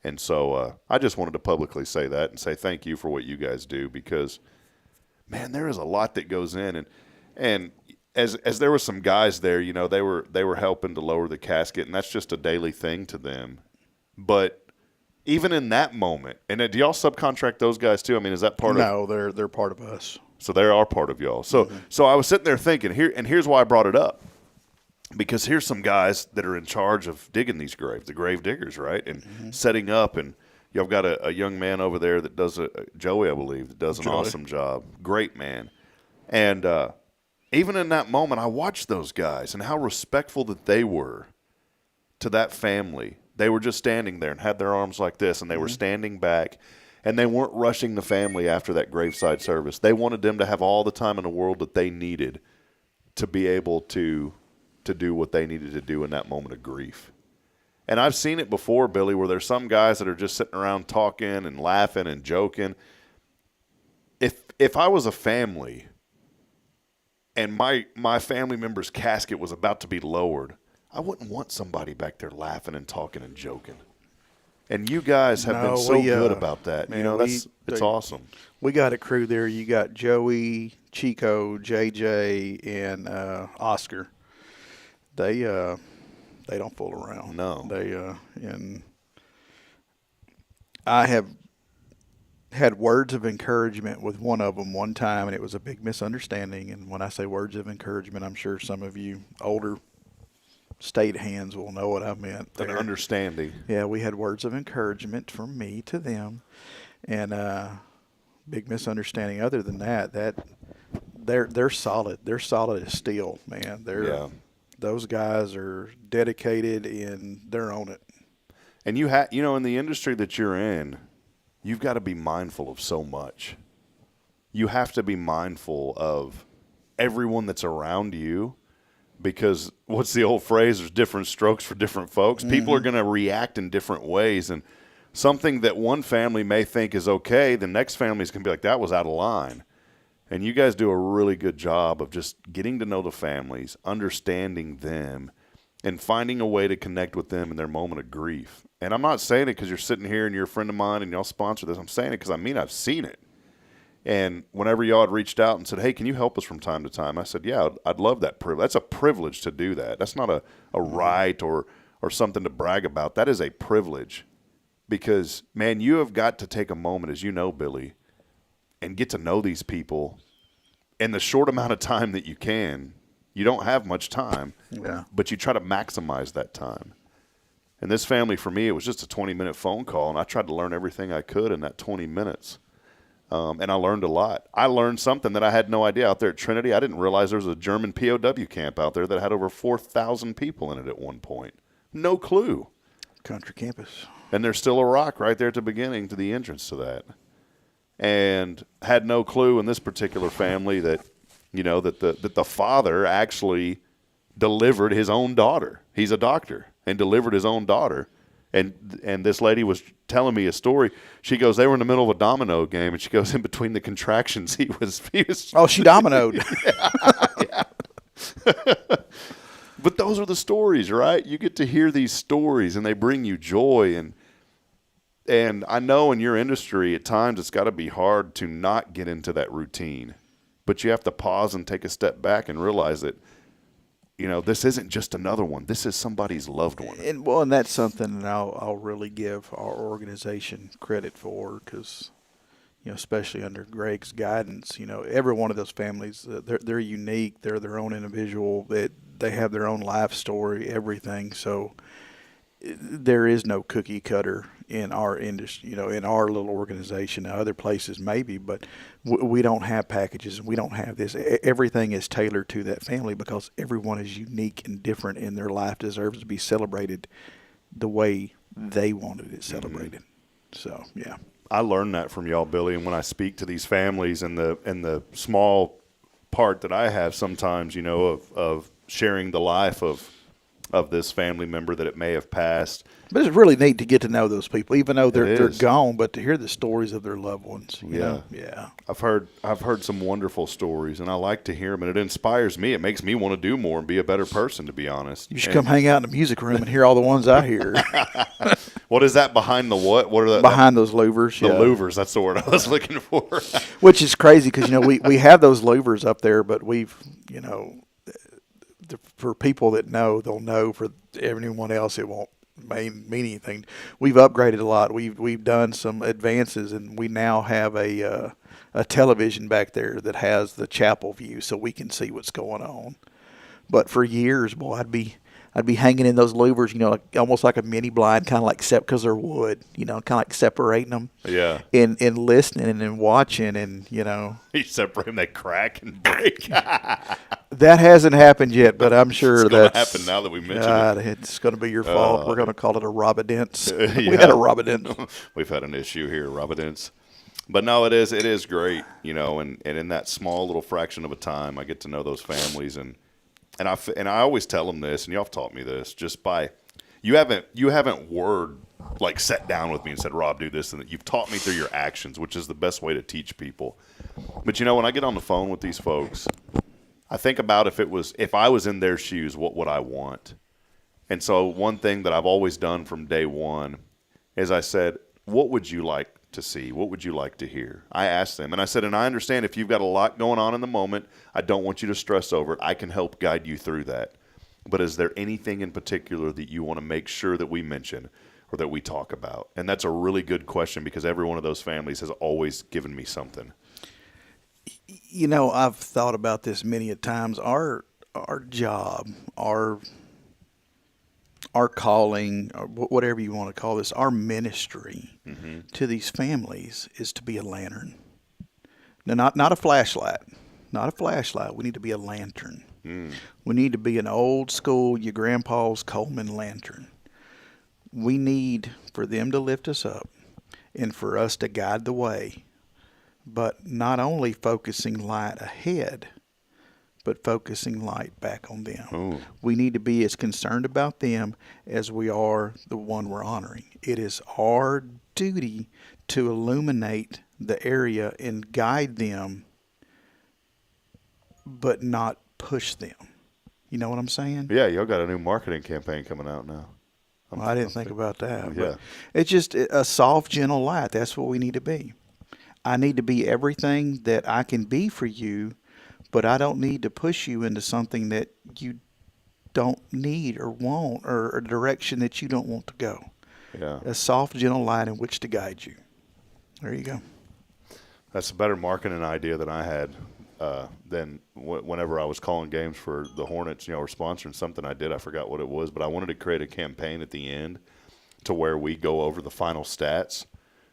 And so I just wanted to publicly say that and say thank you for what you guys do because, man, there is a lot that goes in. And as there were some guys there, they were helping to lower the casket, and that's just a daily thing to them. But even in that moment, and do y'all subcontract those guys too? I mean, is that part of? No, they're part of us. So they are part of y'all. So so I was sitting there thinking here's why I brought it up. Because here's some guys that are in charge of digging these graves, the grave diggers, right? And setting up. And y'all got a young man over there that does Joey, I believe, that does an awesome job. Great man. And even in that moment, I watched those guys and how respectful that they were to that family. They were just standing there and had their arms like this, and they were standing back. And they weren't rushing the family after that graveside service. They wanted them to have all the time in the world that they needed to be able to do what they needed to do in that moment of grief. And I've seen it before, Billy, where there's some guys that are just sitting around talking and laughing and joking. If I was a family and my family member's casket was about to be lowered, I wouldn't want somebody back there laughing and talking and joking. And you guys have been so good about that. Man, it's awesome. We got a crew there. You got Joey, Chico, JJ, and Oscar. They don't fool around. No. And I have had words of encouragement with one of them one time, and it was a big misunderstanding. And when I say words of encouragement, I'm sure some of you older state hands will know what I meant. An understanding. Yeah, we had words of encouragement from me to them. And big misunderstanding. Other than that, they're solid. They're solid as steel, man. Those guys are dedicated and they're on it. And in the industry that you're in, you've got to be mindful of so much. You have to be mindful of everyone that's around you, because what's the old phrase? There's different strokes for different folks. Mm-hmm. People are going to react in different ways, and something that one family may think is okay, the next family is going to be like, that was out of line. And you guys do a really good job of just getting to know the families, understanding them, and finding a way to connect with them in their moment of grief. And I'm not saying it because you're sitting here and you're a friend of mine and y'all sponsor this. I'm saying it because I've seen it. And whenever y'all had reached out and said, hey, can you help us from time to time? I said, yeah, I'd love that privilege. That's a privilege to do that. That's not a right or something to brag about. That is a privilege because, man, you have got to take a moment, as you know, Billy, and get to know these people in the short amount of time that you can. You don't have much time, but you try to maximize that time. And this family, for me, it was just a 20-minute phone call, and I tried to learn everything I could in that 20 minutes. And I learned a lot. I learned something that I had no idea out there at Trinity. I didn't realize there was a German POW camp out there that had over 4,000 people in it at one point. No clue. Country campus. And there's still a rock right there at the beginning to the entrance to that. And had no clue in this particular family that, that the father actually delivered his own daughter. He's a doctor and delivered his own daughter. And this lady was telling me a story. She goes, they were in the middle of a domino game, and she goes, in between the contractions, he was oh, she dominoed. Yeah. But those are the stories, right? You get to hear these stories, and they bring you joy. And I know in your industry, at times, it's got to be hard to not get into that routine. But you have to pause and take a step back and realize that, this isn't just another one. This is somebody's loved one. And that's something that I'll really give our organization credit for, because, especially under Greg's guidance, every one of those families, they're unique. They're their own individual. They have their own life story, everything. So there is no cookie cutter in our industry, in our little organization. Now, other places maybe, but we don't have packages. We don't have this. Everything is tailored to that family because everyone is unique and different, and their life deserves to be celebrated the way they wanted it celebrated. Mm-hmm. So, yeah. I learned that from y'all, Billy, and when I speak to these families and the small part that I have sometimes, of sharing the life of this family member that it may have passed. But it's really neat to get to know those people, even though they're gone, but to hear the stories of their loved ones. Yeah. I've heard some wonderful stories, and I like to hear them, and it inspires me. It makes me want to do more and be a better person, to be honest. You should come hang out in the music room and hear all the ones I hear. What is that behind the what? What are the behind those louvers? The louvers. That's the word I was looking for. Which is crazy because we have those louvers up there, but we've for people that know, they'll know. For everyone else, it won't mean anything. We've upgraded a lot. We've done some advances, and we now have a television back there that has the chapel view, so we can see what's going on. But for years, boy, I'd be hanging in those louvers, almost like a mini blind, kind of like because they're wood, kind of like separating them. Yeah. And listening and watching, and You separate them, they crack and break. That hasn't happened yet, but I'm sure it's going to happen now that we mentioned it. It's going to be your fault. We're going to call it a robidence. We had a robidence. We've had an issue here, robidence. But no, it is great, and in that small little fraction of a time, I get to know those families, and I always tell them this, and y'all have taught me this, just by you haven't like sat down with me and said, Rob, do this, and that you've taught me through your actions, which is the best way to teach people. But when I get on the phone with these folks, I think about if I was in their shoes, what would I want? And so one thing that I've always done from day one is I said, what would you like to see? What would you like to hear? I asked them, and I said, and I understand if you've got a lot going on in the moment, I don't want you to stress over it. I can help guide you through that. But is there anything in particular that you want to make sure that we mention or that we talk about? And that's a really good question, because every one of those families has always given me something. I've thought about this many a times. Our job, our calling, or whatever you want to call this, our ministry to these families is to be a lantern. Now, not a flashlight. Not a flashlight. We need to be a lantern. We need to be an old school, your grandpa's Coleman lantern. We need for them to lift us up and for us to guide the way, but not only focusing light ahead, but focusing light back on them. Ooh. We need to be as concerned about them as we are the one we're honoring. It is our duty to illuminate the area and guide them, but not push them. You know what I'm saying? Yeah, y'all got a new marketing campaign coming out now. Well, I didn't think about that. Yeah. But it's just a soft, gentle light. That's what we need to be. I need to be everything that I can be for you, but I don't need to push you into something that you don't need or want, or a direction that you don't want to go. Yeah. A soft, gentle light in which to guide you. There you go. That's a better marketing idea than I had. Than whenever I was calling games for the Hornets, or sponsoring something I did. I forgot what it was, but I wanted to create a campaign at the end to where we go over the final stats.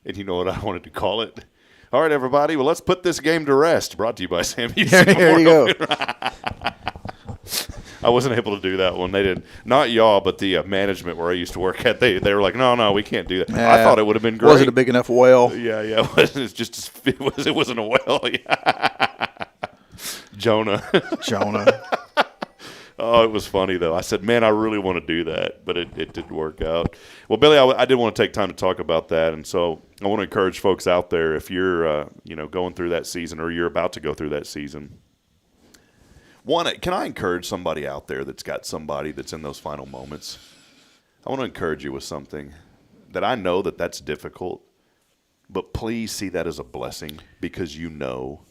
And you know what I wanted to call it? All right, everybody, well, let's put this game to rest. Brought to you by Sam Houston. There you go. I wasn't able to do that one. They did not y'all, but the management where I used to work at. They were like, no, we can't do that. I thought it would have been great. Wasn't a big enough well. Yeah, it wasn't a well. Yeah. Jonah. Oh, it was funny, though. I said, man, I really want to do that, but it didn't work out. Well, Billy, I did want to take time to talk about that, and so I want to encourage folks out there, if you're going through that season or you're about to go through that season, can I encourage somebody out there that's got somebody that's in those final moments? I want to encourage you with something that I know that's difficult, but please see that as a blessing, because you know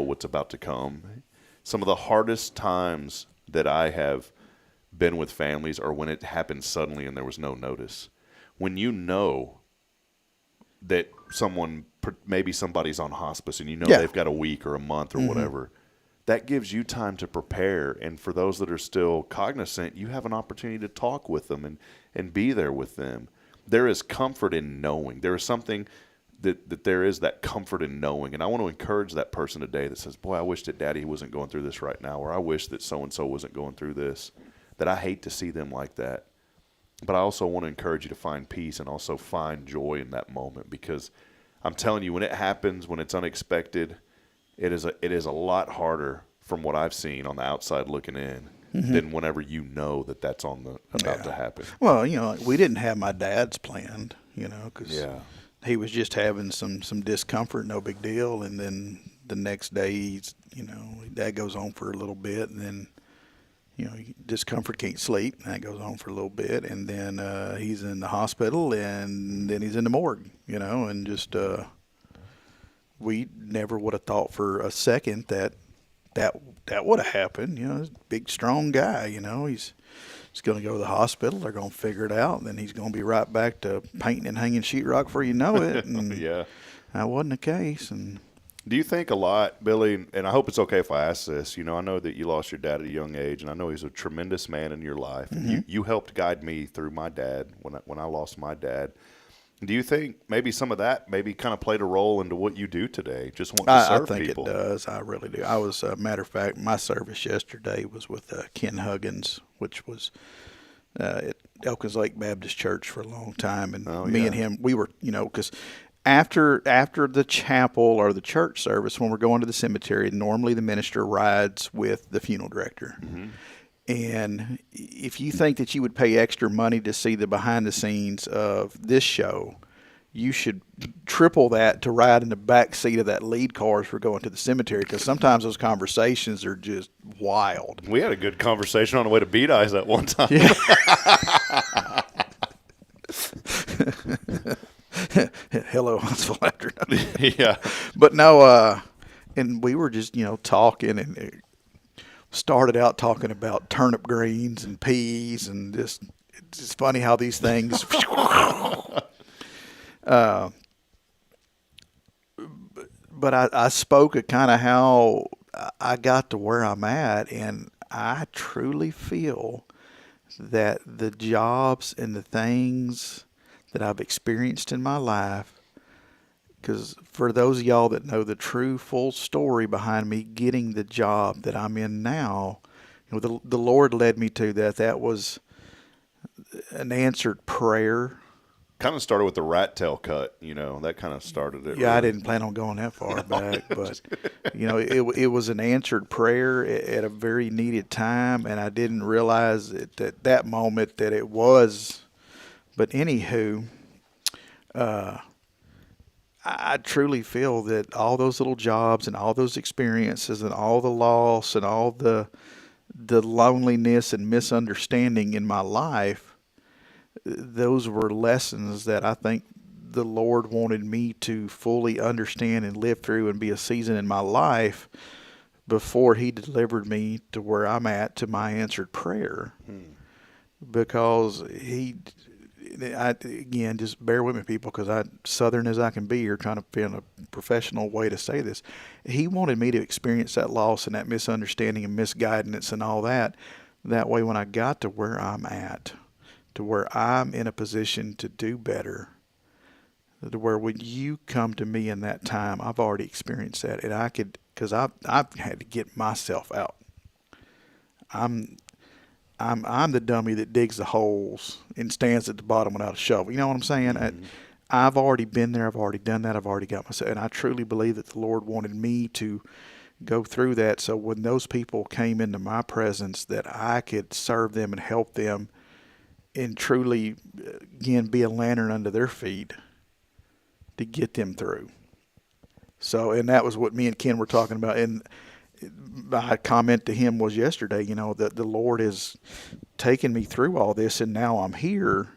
what's about to come. Some of the hardest times that I have been with families are when it happened suddenly and there was no notice. When you know that maybe somebody's on hospice and they've got a week or a month or whatever, that gives you time to prepare. And for those that are still cognizant, you have an opportunity to talk with them and be there with them. There is comfort in knowing. There is something that there is that comfort in knowing. And I want to encourage that person today that says, boy, I wish that Daddy wasn't going through this right now, or I wish that so-and-so wasn't going through this, that I hate to see them like that. But I also want to encourage you to find peace and also find joy in that moment, because I'm telling you, when it happens, when it's unexpected, it is a lot harder from what I've seen on the outside looking in than whenever that's about to happen. Well, we didn't have my dad's planned, because he was just having some discomfort, no big deal. And then the next day, Dad goes on for a little bit, and then, discomfort, can't sleep, and that goes on for a little bit. And then he's in the hospital, and then he's in the morgue, and just we never would have thought for a second that would have happened. He's a big, strong guy, he's going to go to the hospital. They're going to figure it out, and then he's going to be right back to painting and hanging sheetrock before you know it. And Yeah. That wasn't the case. And Do you think a lot, Billy, and I hope it's okay if I ask this, I know that you lost your dad at a young age, and I know he's a tremendous man in your life. And you helped guide me through my dad when I lost my dad. Do you think maybe some of that maybe kind of played a role into what you do today, just want to serve people? I think it does. I really do. I was, matter of fact, my service yesterday was with Ken Huggins, which was at Elkins Lake Baptist Church for a long time. And me and him, we were, because after the chapel or the church service, when we're going to the cemetery, normally the minister rides with the funeral director. And if you think that you would pay extra money to see the behind the scenes of this show, you should triple that to ride in the back seat of that lead car as we're going to the cemetery, because sometimes those conversations are just wild. We had a good conversation on the way to Beat Eyes that one time. Hello, Huntsville afternoon. Yeah. But no, and we were just, talking, and it started out talking about turnip greens and peas, and just, it's just funny how these things. But I spoke of kind of how I got to where I'm at, and I truly feel that the jobs and the things that I've experienced in my life Because for those of y'all that know the true full story behind me getting the job that I'm in now, the Lord led me to that. That was an answered prayer. Kind of started with the rat tail cut, that kind of started it. Yeah, really. I didn't plan on going that far back, but it was an answered prayer at a very needed time, and I didn't realize at that moment that it was. But anywho, I truly feel that all those little jobs and all those experiences and all the loss and all the loneliness and misunderstanding in my life, those were lessons that I think the Lord wanted me to fully understand and live through and be a season in my life before He delivered me to where I'm at, to my answered prayer. Because again, just bear with me, people, because I'm Southern as I can be here, trying to find a professional way to say this. He wanted me to experience that loss and that misunderstanding and misguidance and all that. That way, when I got to where I'm at, to where I'm in a position to do better, to where when you come to me in that time, I've already experienced that, and I could, because I've had to get myself out. I'm the dummy that digs the holes and stands at the bottom without a shovel. You know what I'm saying? Mm-hmm. I've already been there. I've already done that. I've already got myself. And I truly believe that the Lord wanted me to go through that. So when those people came into my presence, that I could serve them and help them and truly, again, be a lantern under their feet to get them through. So, and that was what me and Ken were talking about. And my comment to him was yesterday, that the Lord has taken me through all this, and now I'm here.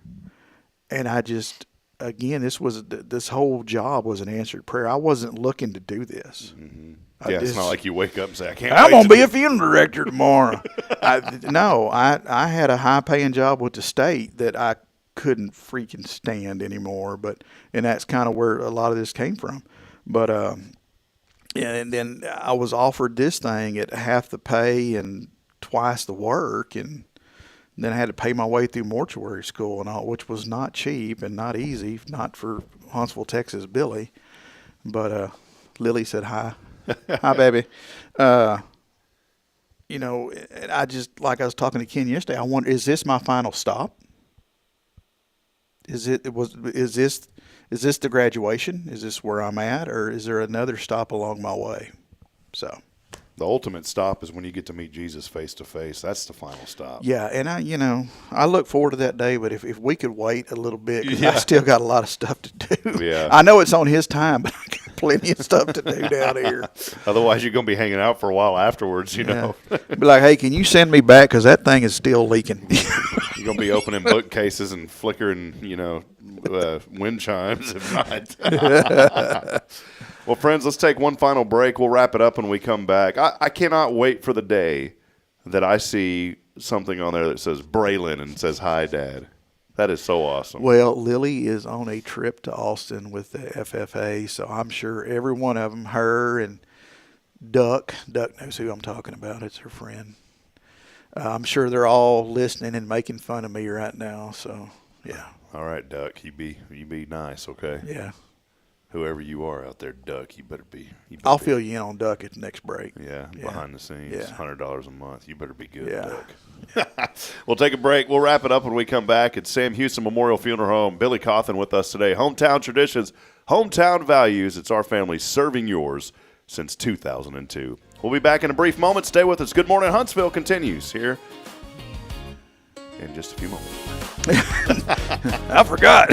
And I just, again, this whole job was an answered prayer. I wasn't looking to do this. Mm-hmm. It's not like you wake up and say, I'm going to be a funeral director tomorrow. I had a high-paying job with the state that I couldn't freaking stand anymore. And that's kind of where a lot of this came from. But, and then I was offered this thing at half the pay and twice the work, and then I had to pay my way through mortuary school and all, which was not cheap and not easy, not for Huntsville, Texas, Billy. But Lily said hi. Hi, baby. And I just, like I was talking to Ken yesterday, I wonder, is this my final stop? Is this the graduation? Is this where I'm at, or is there another stop along my way? So, the ultimate stop is when you get to meet Jesus face to face. That's the final stop. Yeah, and I look forward to that day. But if we could wait a little bit, 'cause I still got a lot of stuff to do. Yeah, I know it's on His time, but I got plenty of stuff to do down here. Otherwise, you're going to be hanging out for a while afterwards. Be like, hey, can you send me back, because that thing is still leaking. You're going to be opening bookcases and flickering, wind chimes at night. Well, friends, let's take one final break. We'll wrap it up when we come back. I cannot wait for the day that I see something on there that says Braylon and says, "Hi, Dad." That is so awesome. Well, Lily is on a trip to Austin with the FFA, so I'm sure every one of them, her and Duck knows who I'm talking about. It's her friend. I'm sure they're all listening and making fun of me right now. So, yeah. All right, Duck. You be nice, okay? Yeah. Whoever you are out there, Duck, you better be. I'll fill you in on Duck at the next break. Yeah, behind the scenes, yeah. $100 a month. You better be good, yeah. Duck. We'll take a break. We'll wrap it up when we come back. It's Sam Houston Memorial Funeral Home. Billy Cauthen with us today. Hometown traditions, hometown values. It's our family serving yours since 2002. We'll be back in a brief moment. Stay with us. Good Morning Huntsville continues here in just a few moments. I forgot.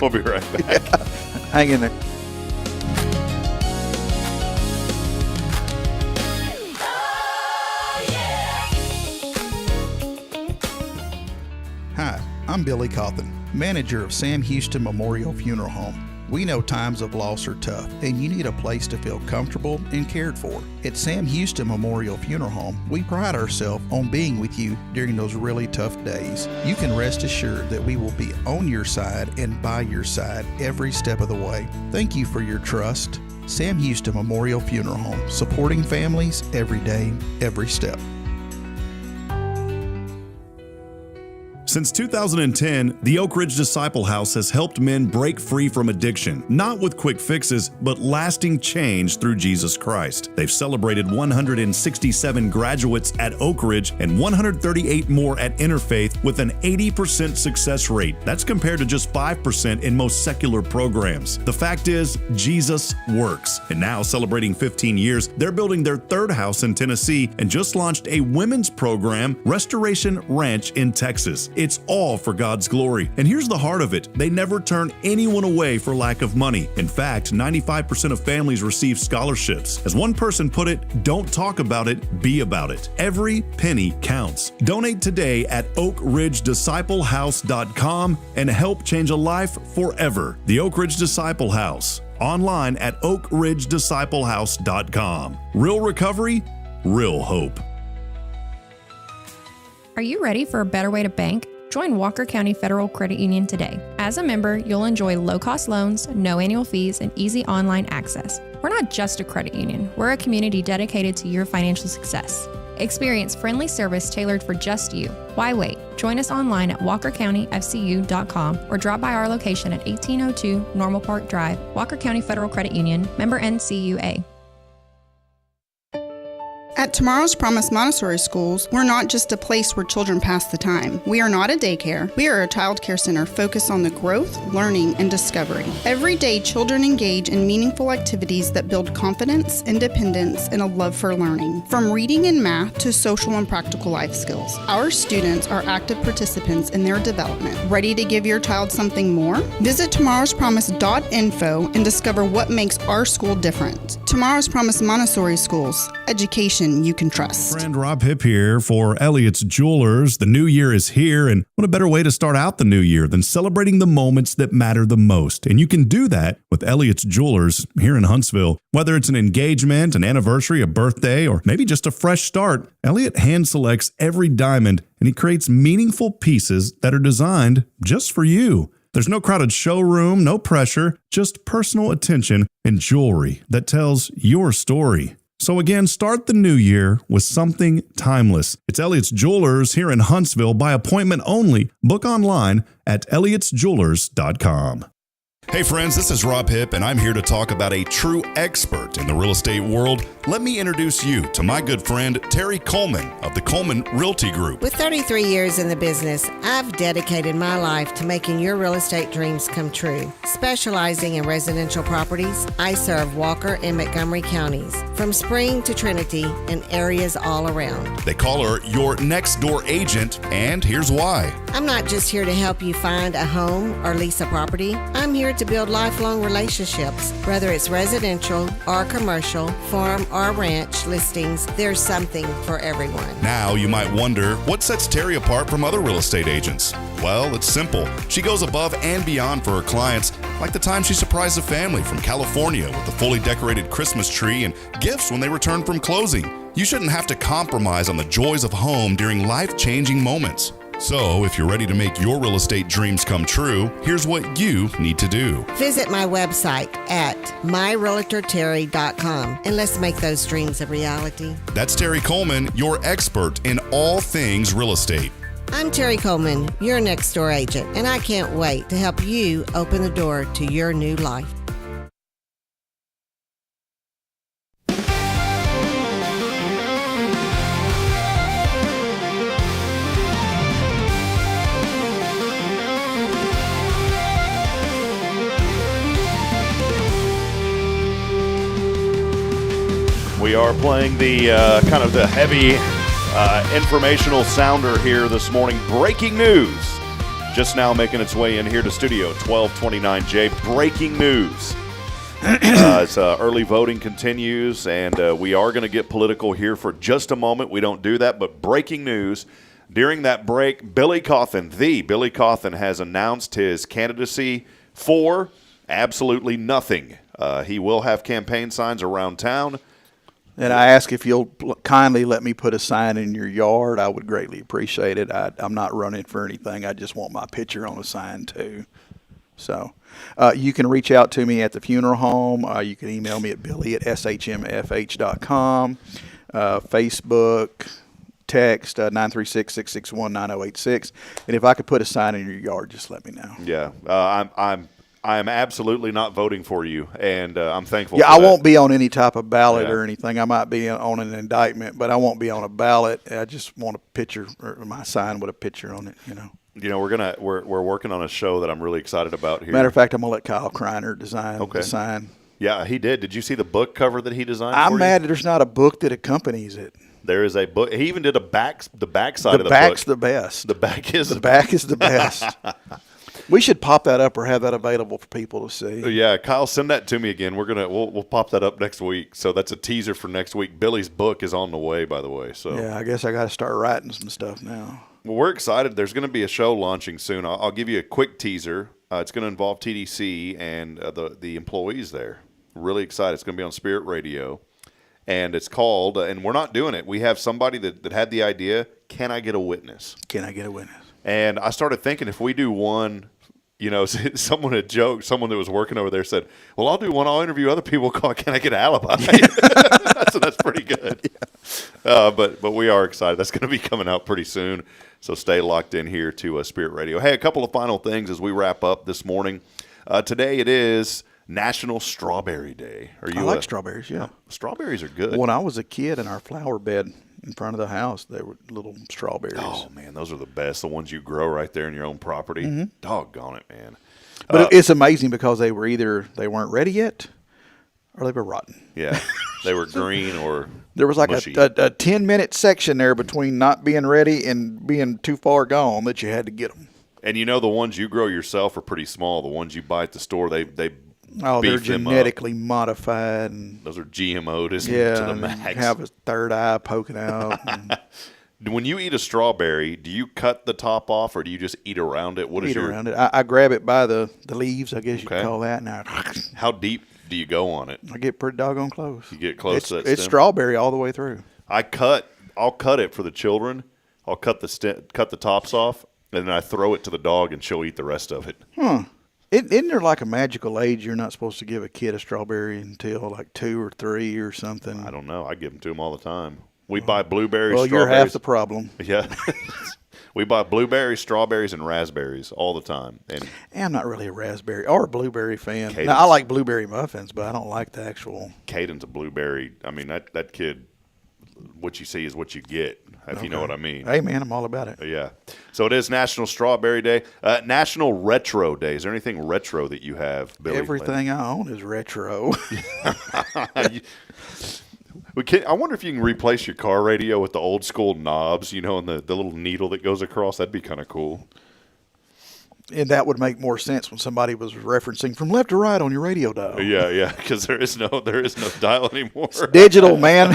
We'll be right back. Yeah. Hang in there. Hi, I'm Billy Cauthen, manager of Sam Houston Memorial Funeral Home. We know times of loss are tough, and you need a place to feel comfortable and cared for. At Sam Houston Memorial Funeral Home, we pride ourselves on being with you during those really tough days. You can rest assured that we will be on your side and by your side every step of the way. Thank you for your trust. Sam Houston Memorial Funeral Home, supporting families every day, every step. Since 2010, the Oak Ridge Disciple House has helped men break free from addiction, not with quick fixes, but lasting change through Jesus Christ. They've celebrated 167 graduates at Oak Ridge and 138 more at Interfaith with an 80% success rate. That's compared to just 5% in most secular programs. The fact is, Jesus works. And now, celebrating 15 years, they're building their third house in Tennessee and just launched a women's program, Restoration Ranch in Texas. It's all for God's glory. And here's the heart of it. They never turn anyone away for lack of money. In fact, 95% of families receive scholarships. As one person put it, don't talk about it, be about it. Every penny counts. Donate today at oakridgedisciplehouse.com and help change a life forever. The Oak Ridge Disciple House. Online at oakridgedisciplehouse.com. Real recovery, real hope. Are you ready for a better way to bank? Join Walker County Federal Credit Union today. As a member, you'll enjoy low-cost loans, no annual fees, and easy online access. We're not just a credit union. We're a community dedicated to your financial success. Experience friendly service tailored for just you. Why wait? Join us online at walkercountyfcu.com or drop by our location at 1802 Normal Park Drive, Walker County Federal Credit Union, member NCUA. At Tomorrow's Promise Montessori Schools, we're not just a place where children pass the time. We are not a daycare. We are a child care center focused on the growth, learning, and discovery. Every day, children engage in meaningful activities that build confidence, independence, and a love for learning. From reading and math to social and practical life skills, our students are active participants in their development. Ready to give your child something more? Visit tomorrowspromise.info and discover what makes our school different. Tomorrow's Promise Montessori Schools. Education you can trust. Friend Rob Hipp here for Elliott's Jewelers. The new year is here, and what a better way to start out the new year than celebrating the moments that matter the most. And you can do that with Elliott's Jewelers here in Huntsville. Whether it's an engagement, an anniversary, a birthday, or maybe just a fresh start, Elliott hand selects every diamond, and he creates meaningful pieces that are designed just for you. There's no crowded showroom, no pressure, just personal attention and jewelry that tells your story. So again, start the new year with something timeless. It's Elliott's Jewelers here in Huntsville by appointment only. Book online at elliotsjewelers.com. Hey friends, this is Rob Hipp, and I'm here to talk about a true expert in the real estate world. Let me introduce you to my good friend, Terry Coleman of the Coleman Realty Group. With 33 years in the business, I've dedicated my life to making your real estate dreams come true. Specializing in residential properties, I serve Walker and Montgomery counties, from Spring to Trinity and areas all around. They call her your next door agent, and here's why. I'm not just here to help you find a home or lease a property. I'm here to build lifelong relationships. Whether it's residential or commercial, farm or ranch listings, there's something for everyone. Now you might wonder, what sets Terry apart from other real estate agents? Well, it's simple. She goes above and beyond for her clients, like the time she surprised a family from California with a fully decorated Christmas tree and gifts when they returned from closing. You shouldn't have to compromise on the joys of home during life-changing moments. So, if you're ready to make your real estate dreams come true, here's what you need to do. Visit my website at myrealtorterry.com and let's make those dreams a reality. That's Terry Coleman, your expert in all things real estate. I'm Terry Coleman, your next door agent, and I can't wait to help you open the door to your new life. We are playing the kind of the heavy informational sounder here this morning. Breaking news. Just now making its way in here to studio 1229J. Breaking news. As early voting continues, and we are going to get political here for just a moment. We don't do that, but breaking news. During that break, Billy Cauthen has announced his candidacy for absolutely nothing. He will have campaign signs around town. And I ask if you'll kindly let me put a sign in your yard. I would greatly appreciate it. I'm not running for anything. I just want my picture on a sign, too. So you can reach out to me at the funeral home. You can email me at billy@shmfh.com, Facebook, text 936-661-9086. And if I could put a sign in your yard, just let me know. Yeah, I'm absolutely not voting for you, and I'm thankful. Yeah, for I that. won't be on any type of ballot Yeah. or anything. I might be on an indictment, but I won't be on a ballot. I just want a picture, or my sign with a picture on it. We're working on a show that I'm really excited about here. Matter of fact, I'm gonna let Kyle Kreiner design the sign. Yeah, he did. Did you see the book cover that he designed? I'm for mad you? that there's not a book that accompanies it. There is a book. He even did the back side of the book. The back's the best. The back is the best. We should pop that up or have that available for people to see. Yeah, Kyle, send that to me again. We'll pop that up next week. So that's a teaser for next week. Billy's book is on the way, by the way. So yeah, I guess I got to start writing some stuff now. Well, we're excited. There's going to be a show launching soon. I'll give you a quick teaser. It's going to involve TDC and the employees there. Really excited. It's going to be on Spirit Radio. And it's called, and we're not doing it. We have somebody that had the idea, Can I Get a Witness? Can I Get a Witness? And I started thinking if we do one, someone had joked, someone that was working over there said, well, I'll do one. I'll interview other people called Can I Get an Alibi? So that's pretty good. Yeah. But we are excited. That's going to be coming out pretty soon. So stay locked in here to Spirit Radio. Hey, a couple of final things as we wrap up this morning. Today it is National Strawberry Day. I like strawberries, yeah. Strawberries are good. When I was a kid in our flower bed in front of the house, there were little strawberries. Oh, man, those are the best. The ones you grow right there in your own property. Mm-hmm. Doggone it, man. But it's amazing because they weren't ready yet or they were rotten. Yeah, they were green or there was like mushy. a 10-minute section there between not being ready and being too far gone that you had to get them. And the ones you grow yourself are pretty small. The ones you buy at the store, they they're genetically modified. And those are GMO'd to the max. Have a third eye poking out. When you eat a strawberry, do you cut the top off or do you just eat around it? Around it. I grab it by the leaves, I guess you could call that. Now, how deep do you go on it? I get pretty doggone close. You get close to that It's stem? strawberry all the way through. I'll cut it for the children. I'll cut the tops off, and then I throw it to the dog, and she'll eat the rest of it. Isn't there like a magical age you're not supposed to give a kid a strawberry until like 2 or 3 or something? I don't know. I give them to them all the time. We buy blueberries, well, strawberries. you're half the problem. Yeah. We buy blueberries, strawberries, and raspberries all the time. And I'm not really a raspberry or a blueberry fan. Cauthen's, now, I like blueberry muffins, but I don't like the actual. Cauthen's a blueberry. I mean, that kid, what you see is what you get, if you know what I mean. Hey, man, I'm all about it. Yeah. So it is National Strawberry Day. National Retro Day. Is there anything retro that you have, Billy? Everything I own is retro. I wonder if you can replace your car radio with the old school knobs, and the little needle that goes across. That'd be kind of cool. And that would make more sense when somebody was referencing from left to right on your radio dial. Yeah, because there is no dial anymore. It's digital, man.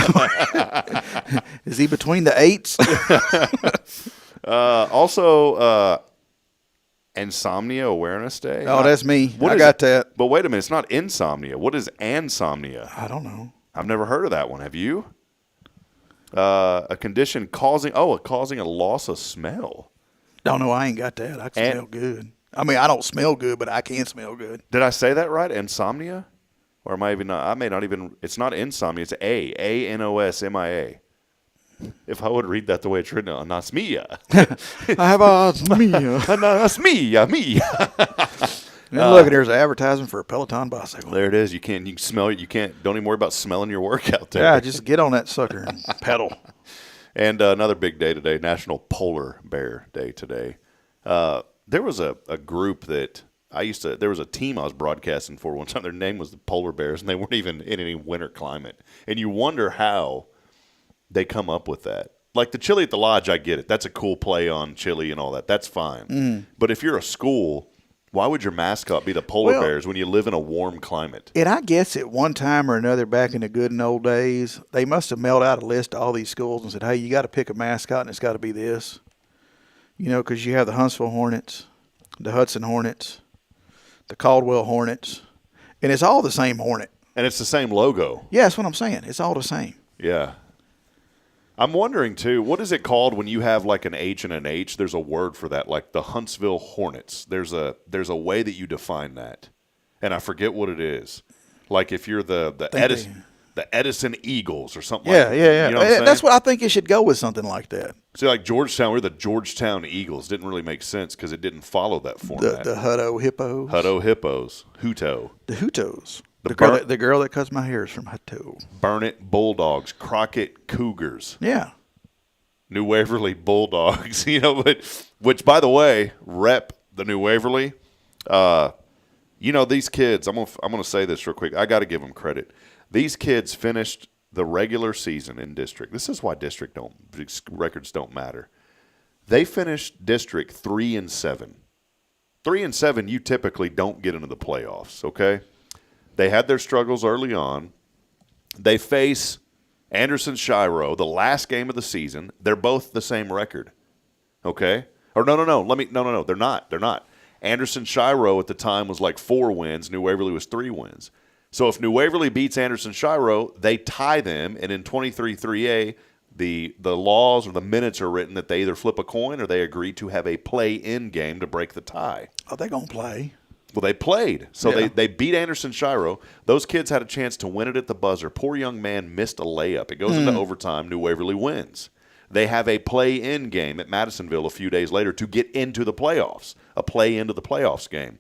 Is he between the 8s? Also, Insomnia Awareness Day. Oh, that's me. I got that. But wait a minute, it's not insomnia. What is ansomnia? I don't know. I've never heard of that one. Have you? A condition causing a loss of smell. Don't know. I ain't got that. I can smell good. I mean, I don't smell good, but I can smell good. Did I say that right? Insomnia? Or am I even not? I may not even. It's not insomnia. It's ANOSMIA. If I would read that the way it's written, anosmia. I have anosmia. Anosmia. And look, there's an advertisement for a Peloton bicycle. There it is. You can smell it. Don't even worry about smelling your workout there. Yeah, just get on that sucker and pedal. And another big day today, National Polar Bear Day today. There was a group that there was a team I was broadcasting for one time. Their name was the Polar Bears, and they weren't even in any winter climate. And you wonder how they come up with that. Like the Chili at the Lodge, I get it. That's a cool play on chili and all that. That's fine. But if you're a school, why would your mascot be the polar bears when you live in a warm climate? And I guess at one time or another back in the good and old days, they must have mailed out a list to all these schools and said, hey, you got to pick a mascot and it's got to be this. Because you have the Huntsville Hornets, the Hudson Hornets, the Caldwell Hornets, and it's all the same hornet. And it's the same logo. Yeah, that's what I'm saying. It's all the same. Yeah. I'm wondering, too, what is it called when you have like an H and an H? There's a word for that, like the Huntsville Hornets. There's a way that you define that, and I forget what it is. Like if you're the Edison. the Edison Eagles or something Yeah, like that. yeah. You know what I'm saying? That's what I think it should go with, something like that. See, like Georgetown, we're the Georgetown Eagles. Didn't really make sense because it didn't follow that format. The Hutto Hippos. Hutto Hippos. Hutto. The Hutos. The The girl that cuts my hair is from Hutto. Burnett Bulldogs. Crockett Cougars. Yeah. New Waverly Bulldogs. You know, which, by the way, rep the New Waverly. You know, these kids, I'm gonna say this real quick. I got to give them credit. These kids finished the regular season in district. This is why district records don't matter. They finished district 3-7. 3-7, you typically don't get into the playoffs, okay? They had their struggles early on. They face Anderson Shiro, the last game of the season. They're both the same record, okay? Or no. No, they're not. They're not. Anderson Shiro at the time was like 4 wins. New Waverly was 3 wins. So if New Waverly beats Anderson Shiro, they tie them, and in 23-3A, the laws or the minutes are written that they either flip a coin or they agree to have a play-in game to break the tie. Oh, they're going to play. Well, they played. So Yeah. they beat Anderson Shiro. Those kids had a chance to win it at the buzzer. Poor young man missed a layup. It goes into overtime. New Waverly wins. They have a play-in game at Madisonville a few days later to get into the playoffs, a play-into the playoffs game.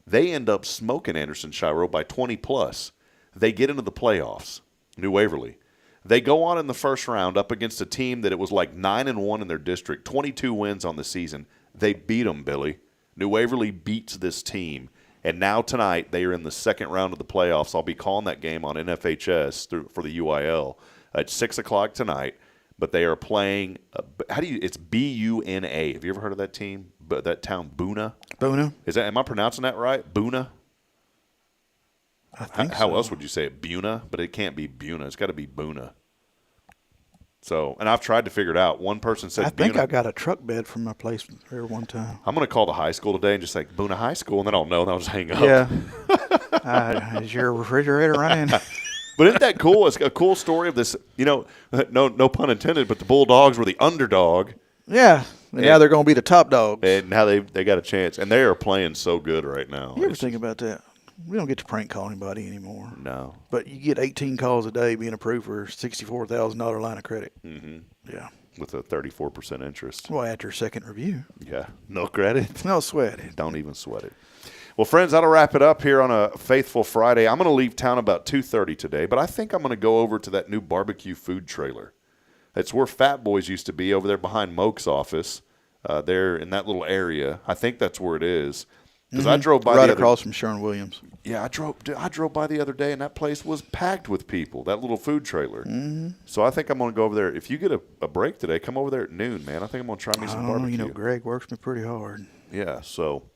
They end up smoking Anderson Shiro by 20+. They get into the playoffs, New Waverly. They go on in the first round up against a team that it was like 9-1 in their district, 22 wins on the season. They beat them, Billy. New Waverly beats this team. And now tonight they are in the second round of the playoffs. I'll be calling that game on NFHS for the UIL at 6 o'clock tonight. But they are playing. It's B-U-N-A. Have you ever heard of that team? But that town, Boona. Boona. Am I pronouncing that right? Boona. I think How so. else would you say it? Buna, but it can't be Buna. It's got to be Boona. So, and I've tried to figure it out. One person said I think Buna. I got a truck bed from my place there one time. I'm going to call the high school today and just say Boona High School, and then I'll know, and I'll just hang up. Yeah. Is your refrigerator running? But isn't that cool? It's a cool story of this. You know, no pun intended, but the Bulldogs were the underdog. Yeah. And now they're going to be the top dogs. And now they got a chance, and they are playing so good right now. You ever think about that? We don't get to prank call anybody anymore. No. But you get 18 calls a day being approved for a $64,000 line of credit. Mm-hmm. Yeah. With a 34% interest. Well, after a second review. Yeah. No credit. No sweat it. Don't even sweat it. Well, friends, that'll wrap it up here on a Faithful Friday. I'm going to leave town about 2:30 today, but I think I'm going to go over to that new barbecue food trailer. It's where Fat Boys used to be over there behind Moke's office. There in that little area. I think that's where it is. Because I drove by right across from Sherwin-Williams. Yeah, I drove by the other day, and that place was packed with people, that little food trailer. Mm-hmm. So I think I'm going to go over there. If you get a break today, come over there at noon, man. I think I'm going to try me some barbecue. You know, Greg works me pretty hard. Yeah, so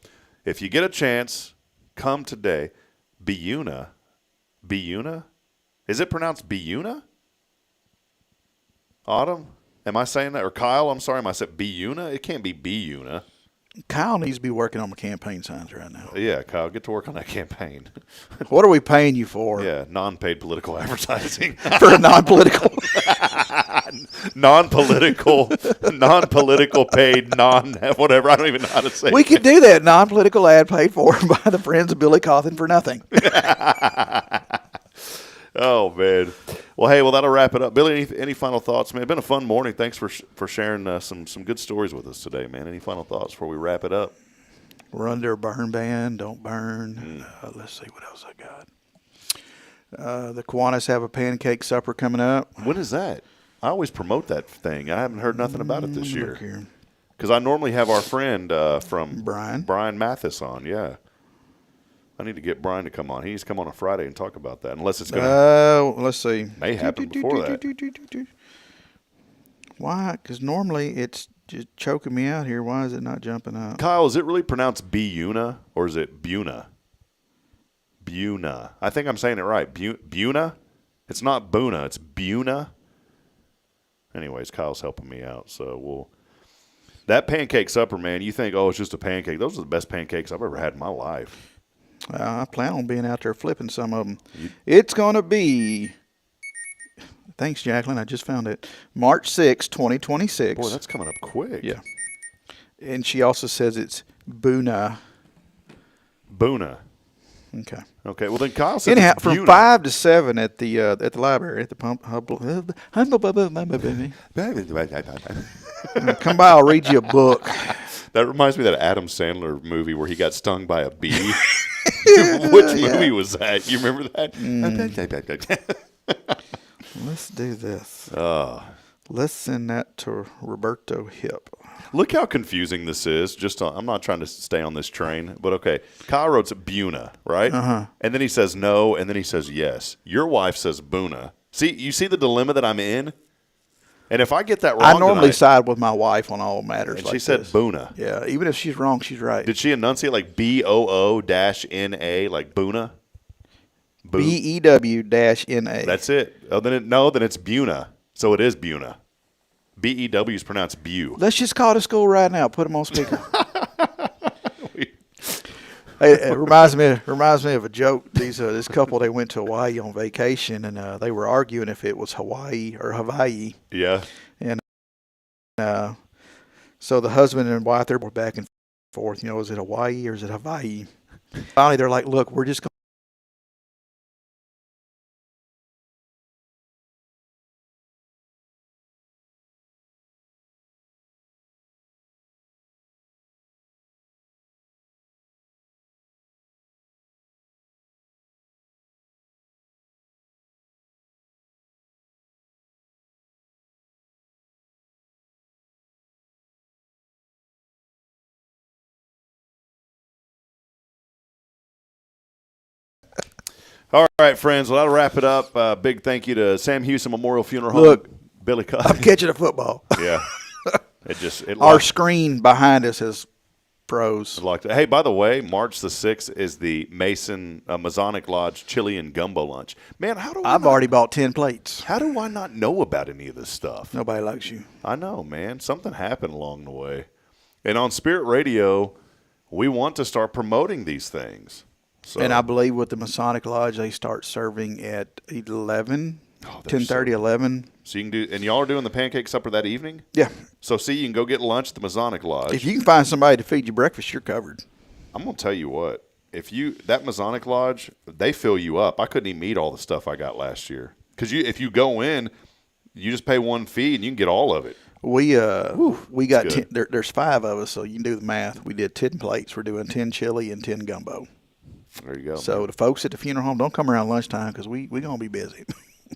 if you get a chance, come today. Buna? Is it pronounced Buna? Autumn? Am I saying that? Or Kyle, I'm sorry, am I saying Buna? It can't be Buna. Kyle needs to be working on my campaign signs right now. Yeah, Kyle, get to work on that campaign. What are we paying you for? Yeah, non-paid political advertising. For a non-political. non-political paid, whatever. I don't even know how to say We it. could do that. Non-political ad paid for by the friends of Billy Cauthen for nothing. Oh, man. Well, that'll wrap it up. Billy, any final thoughts, man? It's been a fun morning. Thanks for sharing some good stories with us today, man. Any final thoughts before we wrap it up? We're under a burn ban. Don't burn. Let's see what else I got. The Kiwanis have a pancake supper coming up. When is that? I always promote that thing. I haven't heard nothing about it this Look year. here. Because I normally have our friend from Brian Mathis on, yeah. I need to get Brian to come on. He needs to come on a Friday and talk about that, unless it's going to let's see. may happen before that. Why? Because normally it's just choking me out here. Why is it not jumping up? Kyle, is it really pronounced Buna or is it Buna? Buna. I think I'm saying it right. Buna? It's not Buna. It's Buna. Anyways, Kyle's helping me out, so that pancake supper, man, you think, it's just a pancake. Those are the best pancakes I've ever had in my life. I plan on being out there flipping some of them. It's going to be, thanks, Jacqueline, I just found it, March 6, 2026. Boy, that's coming up quick. Yeah. And she also says it's Boona. Boona. Okay. Okay. Well, then Kyle said Anyhow, it's from Buna. 5 to 7 at the library at the pump. Come by, I'll read you a book. That reminds me of that Adam Sandler movie where he got stung by a bee. Which movie was that? You remember that? Let's do this. Oh. Let's send that to Roberto Hip. Look how confusing this is. I'm not trying to stay on this train, but okay. Kyle wrote Buna, right? And then he says no, and then he says yes. Your wife says Buna. See, you see the dilemma that I'm in? And if I get that wrong, I normally side with my wife on all matters. And like she said this. Buna. Yeah, even if she's wrong, she's right. Did she enunciate like BOO-NA, like Buna? BEW-NA. That's it. Oh, then it's Buna. So it is Buna. BEW is pronounced Bew. Let's just call the school right now. Put them on speaker. Hey, it reminds me of a joke. This couple, they went to Hawaii on vacation, and they were arguing if it was Hawaii or Hawaii. Yeah. And so the husband and wife, they were back and forth. You know, is it Hawaii or is it Hawaii? Finally, they're like, look, we're just going All right, friends. Well, that'll wrap it up. Big thank you to Sam Houston Memorial Funeral Home. Look, Billy Cauthen. I'm catching a football. Yeah. Our screen behind us is froze. Hey, by the way, March the 6th is the Masonic Lodge Chili and Gumbo Lunch. Man, I've already bought 10 plates. How do I not know about any of this stuff? Nobody likes you. I know, man. Something happened along the way. And on Spirit Radio, we want to start promoting these things. So. And I believe with the Masonic Lodge, they start serving at 11, 10:30, 11. So you can do, and y'all are doing the pancake supper that evening? Yeah. So see, you can go get lunch at the Masonic Lodge. If you can find somebody to feed you breakfast, you're covered. I'm going to tell you what. That Masonic Lodge, they fill you up. I couldn't even eat all the stuff I got last year. Because if you go in, you just pay one fee and you can get all of it. We got 10, there's 5 of us, so you can do the math. We did 10 plates. We're doing 10 chili and 10 gumbo. There you go. So the folks at the funeral home, don't come around lunchtime because we're going to be busy.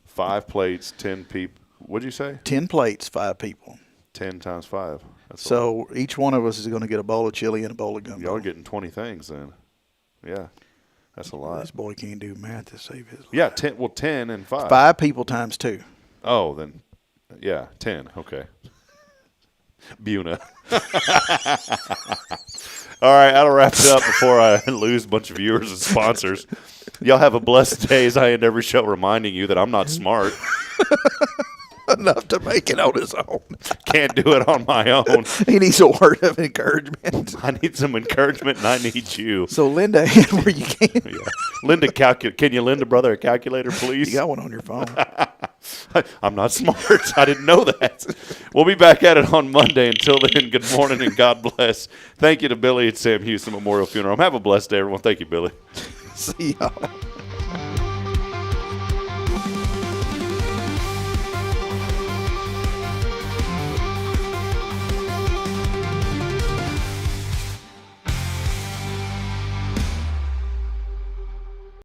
5 plates, 10 people. What'd you say? 10 plates, 5 people. 10 times 5. So each one of us is going to get a bowl of chili and a bowl of gumbo. Y'all are getting 20 things then. Yeah. That's a lot. This boy can't do math to save his life. Yeah, 10 and 5. 5 people times 2. Oh, then, yeah, 10. Okay. Buna. All right, that'll wrap it up before I lose a bunch of viewers and sponsors. Y'all have a blessed day as I end every show reminding you that I'm not smart. Enough to make it on his own. Can't do it on my own. He needs a word of encouragement. I need some encouragement, and I need you. So, Linda, where you can. Yeah. Linda, can you lend a brother a calculator, please? You got one on your phone. I'm not smart. I didn't know that. We'll be back at it on Monday. Until then, good morning and God bless. Thank you to Billy at Sam Houston Memorial Funeral Home. Have a blessed day, everyone. Thank you, Billy. See y'all.